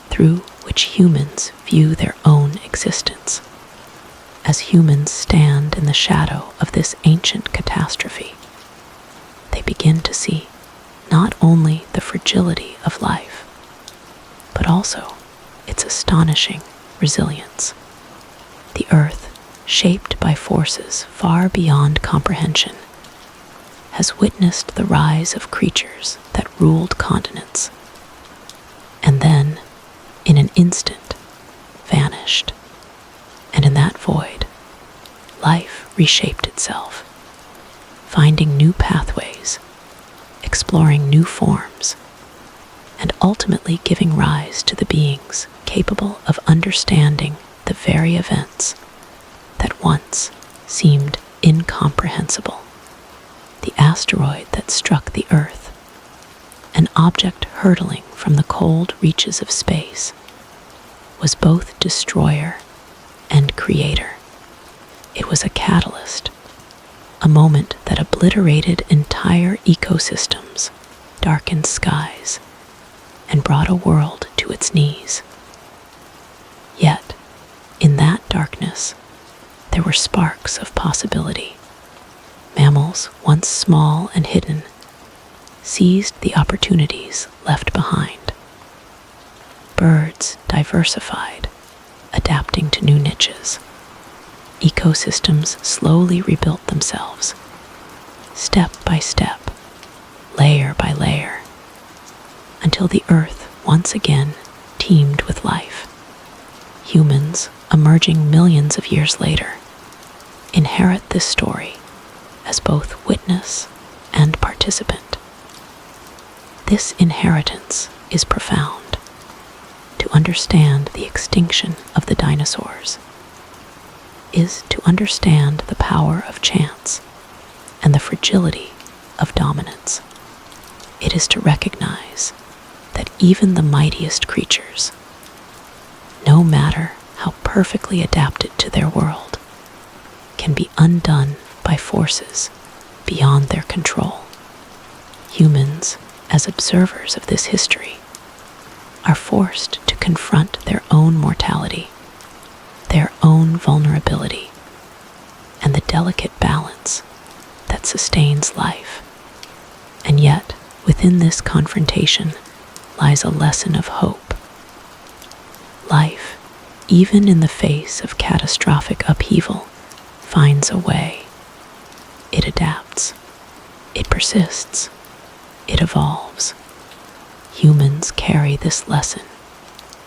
through which humans view their own existence. As humans stand in the shadow of this ancient catastrophe, they begin to see not only the fragility of life, but also its astonishing resilience. The Earth, shaped by forces far beyond comprehension, has witnessed the rise of creatures that ruled continents, and then, in an instant, vanished. And in that void, life reshaped itself, finding new pathways, exploring new forms, and ultimately giving rise to the beings capable of understanding the very events that once seemed incomprehensible. The asteroid that struck the Earth, an object hurtling from the cold reaches of space, was both destroyer and creator. It was a catalyst, a moment that obliterated entire ecosystems, darkened skies, and brought a world to its knees. Yet, in that darkness, there were sparks of possibility. Mammals, once small and hidden, seized the opportunities left behind. Birds diversified, adapting to new niches. Ecosystems slowly rebuilt themselves, step by step, layer by layer, until the Earth once again teemed with life. Humans, emerging millions of years later, inherit this story as both witness and participant. This inheritance is profound. To understand the extinction of the dinosaurs is to understand the power of chance and the fragility of dominance. It is to recognize that even the mightiest creatures, no matter how perfectly adapted to their world, can be undone by forces beyond their control. Humans, as observers of this history, are forced to confront their own mortality, their own vulnerability, and the delicate balance that sustains life. And yet, within this confrontation lies a lesson of hope. Life, even in the face of catastrophic upheaval, finds a way. It adapts. It persists. It evolves. Humans carry this lesson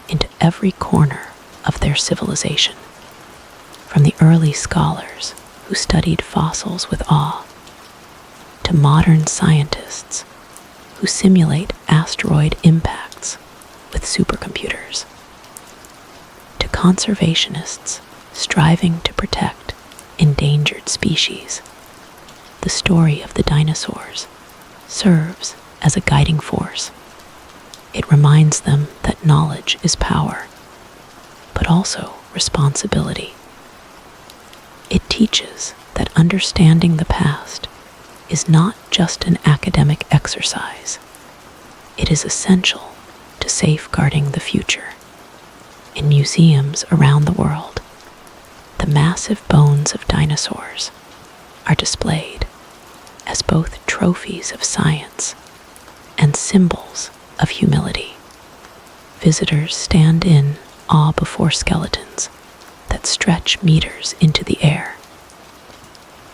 into every corner of their civilization, from the early scholars who studied fossils with awe, to modern scientists who simulate asteroid impacts with supercomputers, to conservationists striving to protect endangered species. The story of the dinosaurs serves as a guiding force. It reminds them that knowledge is power, but also responsibility. It teaches that understanding the past is not just an academic exercise. It is essential to safeguarding the future. In museums around the world, the massive bones of dinosaurs are displayed as both trophies of science and symbols of humility. Visitors stand in awe before skeletons that stretch meters into the air,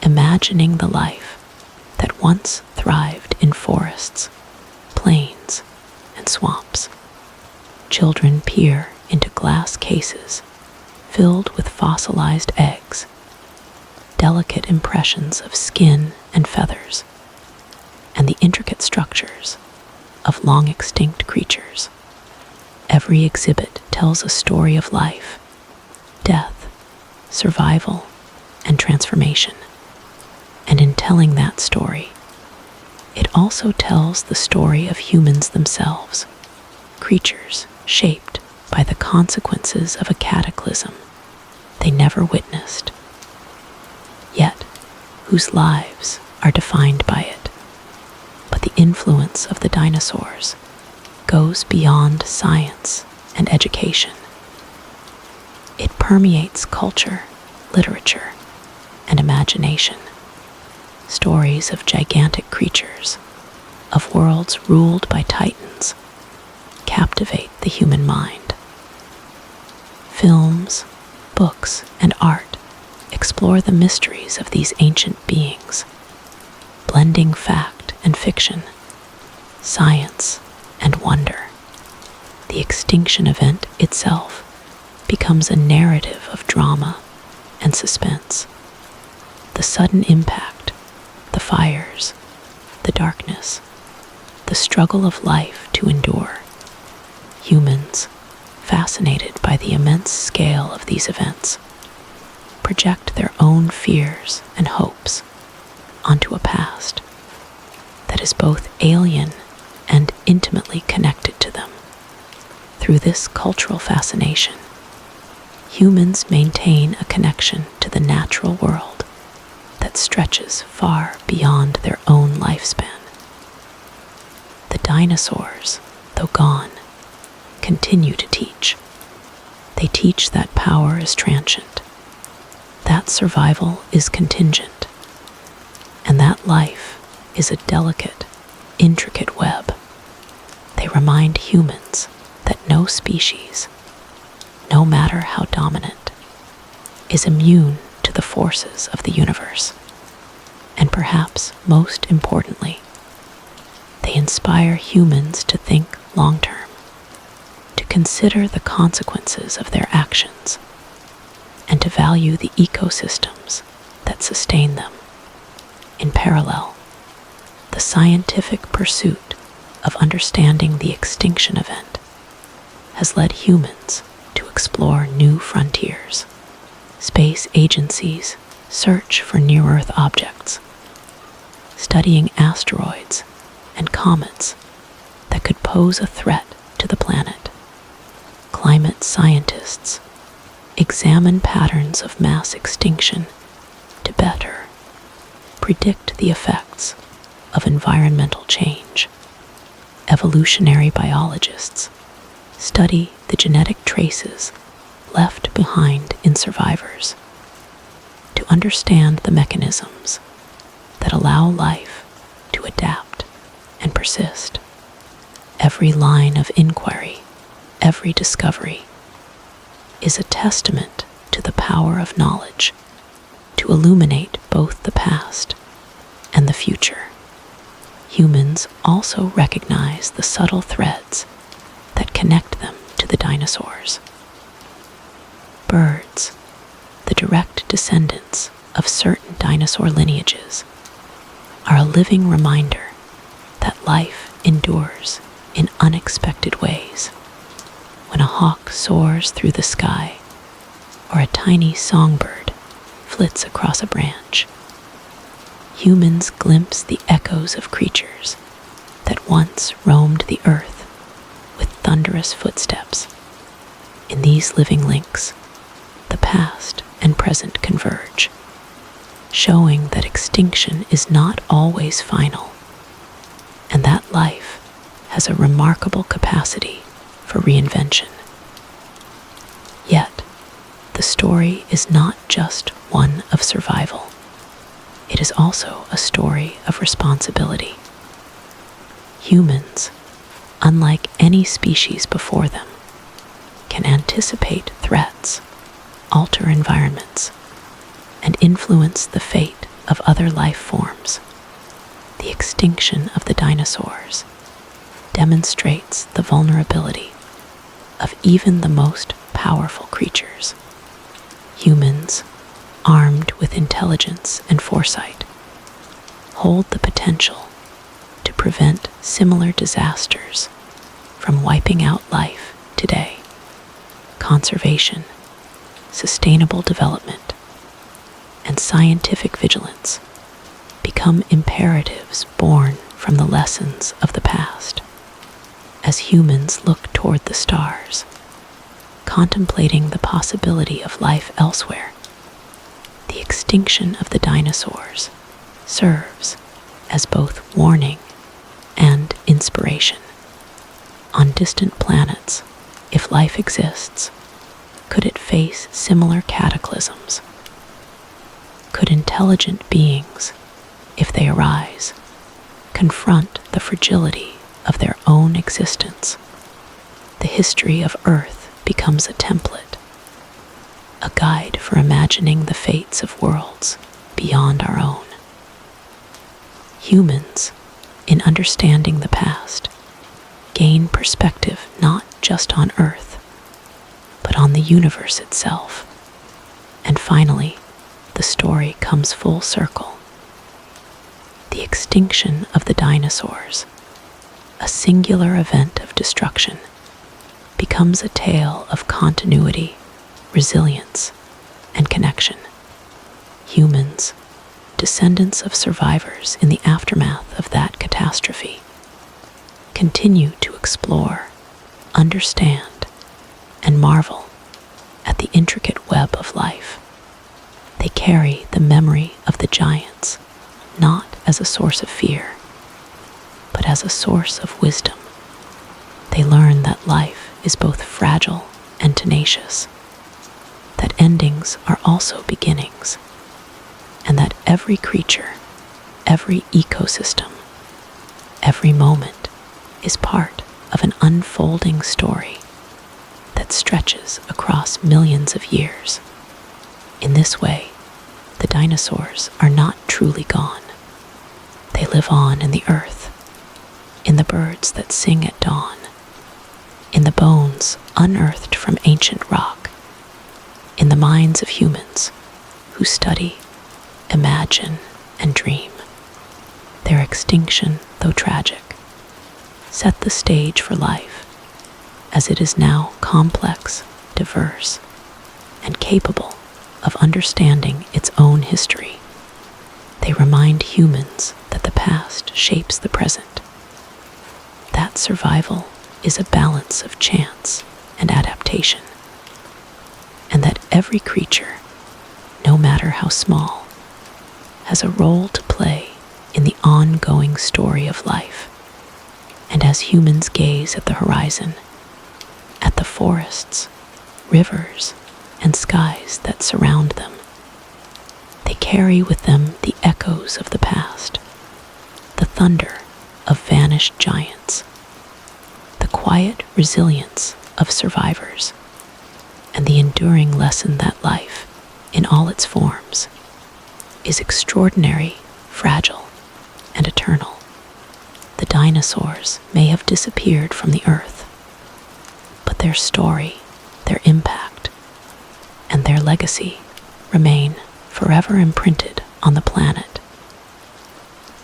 imagining the life that once thrived in forests, plains, and swamps. Children peer into glass cases filled with fossilized eggs, delicate impressions of skin and feathers, and the intricate structures of long-extinct creatures. Every exhibit tells a story of life, death, survival, and transformation. And in telling that story, it also tells the story of humans themselves, creatures shaped by the consequences of a cataclysm they never witnessed, yet whose lives are defined by it. But the influence of the dinosaurs goes beyond science and education. It permeates culture, literature, and imagination. Stories of gigantic creatures, of worlds ruled by titans, captivate the human mind. Films, books, and art explore the mysteries of these ancient beings, blending fact and fiction, science and wonder. The extinction event itself becomes a narrative of drama and suspense. The sudden impact, the fires, the darkness, the struggle of life to endure. Humans, fascinated by the immense scale of these events, project their own fears and hopes onto a past that is both alien and intimately connected to them. Through this cultural fascination, humans maintain a connection to the natural world that stretches far beyond their own lifespan. The dinosaurs, though gone, continue to teach. They teach that power is transient, that survival is contingent, and that life is a delicate, intricate web. They remind humans that no species, no matter how dominant, is immune to the forces of the universe. And perhaps most importantly, they inspire humans to think long-term, to consider the consequences of their actions, and to value the ecosystems that sustain them. In parallel, the scientific pursuit of understanding the extinction event has led humans to explore new frontiers. Space agencies search for near-Earth objects, studying asteroids and comets that could pose a threat to the planet. Climate scientists examine patterns of mass extinction to better predict the effects of environmental change. Evolutionary biologists study the genetic traces left behind in survivors to understand the mechanisms that allow life to adapt and persist. Every line of inquiry, every discovery, is a testament to the power of knowledge to illuminate both the past and the future. Humans also recognize the subtle threads that connect them to the dinosaurs. Birds, the direct descendants of certain dinosaur lineages, are a living reminder that life endures in unexpected ways. When a hawk soars through the sky, or a tiny songbird flits across a branch, humans glimpse the echoes of creatures that once roamed the earth with thunderous footsteps. In these living links, the past and present converge, showing that extinction is not always final, and that life has a remarkable capacity for reinvention. Yet, the story is not just one of survival. It is also a story of responsibility. Humans, unlike any species before them, can anticipate threats, alter environments, and influence the fate of other life forms. The extinction of the dinosaurs demonstrates the vulnerability of even the most powerful creatures. Humans, armed with intelligence and foresight, hold the potential to prevent similar disasters from wiping out life today. Conservation, sustainable development, and scientific vigilance become imperatives born from the lessons of the past. As humans look toward the stars, contemplating the possibility of life elsewhere, the extinction of the dinosaurs serves as both warning and inspiration. On distant planets, if life exists, could it face similar cataclysms? Could intelligent beings, if they arise, confront the fragility of their own existence? The history of Earth becomes a template, a guide for imagining the fates of worlds beyond our own. Humans, in understanding the past, gain perspective not just on Earth, but on the universe itself. And finally, the story comes full circle. The extinction of the dinosaurs, a singular event of destruction, becomes a tale of continuity, resilience, and connection. Humans, descendants of survivors in the aftermath of that catastrophe, continue to explore, understand, and marvel at the intricate web of life. They carry the memory of the giants, not as a source of fear, but as a source of wisdom. They learn that life is both fragile and tenacious, that endings are also beginnings, and that every creature, every ecosystem, every moment is part of an unfolding story that stretches across millions of years. In this way, the dinosaurs are not truly gone. They live on in the earth, in the birds that sing at dawn, in the bones unearthed from ancient rock, in the minds of humans who study, imagine, and dream. Their extinction, though tragic, set the stage for life, as it is now complex, diverse, and capable of understanding its own history. They remind humans that the past shapes the present, that survival is a balance of chance and adaptation, and that every creature, no matter how small, has a role to play in the ongoing story of life. And as humans gaze at the horizon, at the forests, rivers, and skies that surround them, they carry with them the echoes of the past, the thunder of vanished giants, the quiet resilience of survivors, and the enduring lesson that life, in all its forms, is extraordinary, fragile, and eternal. The dinosaurs may have disappeared from the earth, but their story, their impact, and their legacy remain forever imprinted on the planet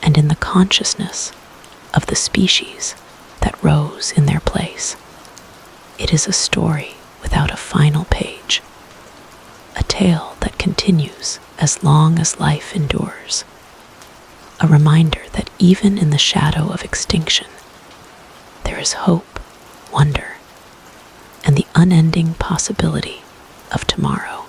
and in the consciousness of the species that rose in their place. It is a story without a final page, a tale that continues as long as life endures, a reminder that even in the shadow of extinction, there is hope, wonder, and the unending possibility of tomorrow.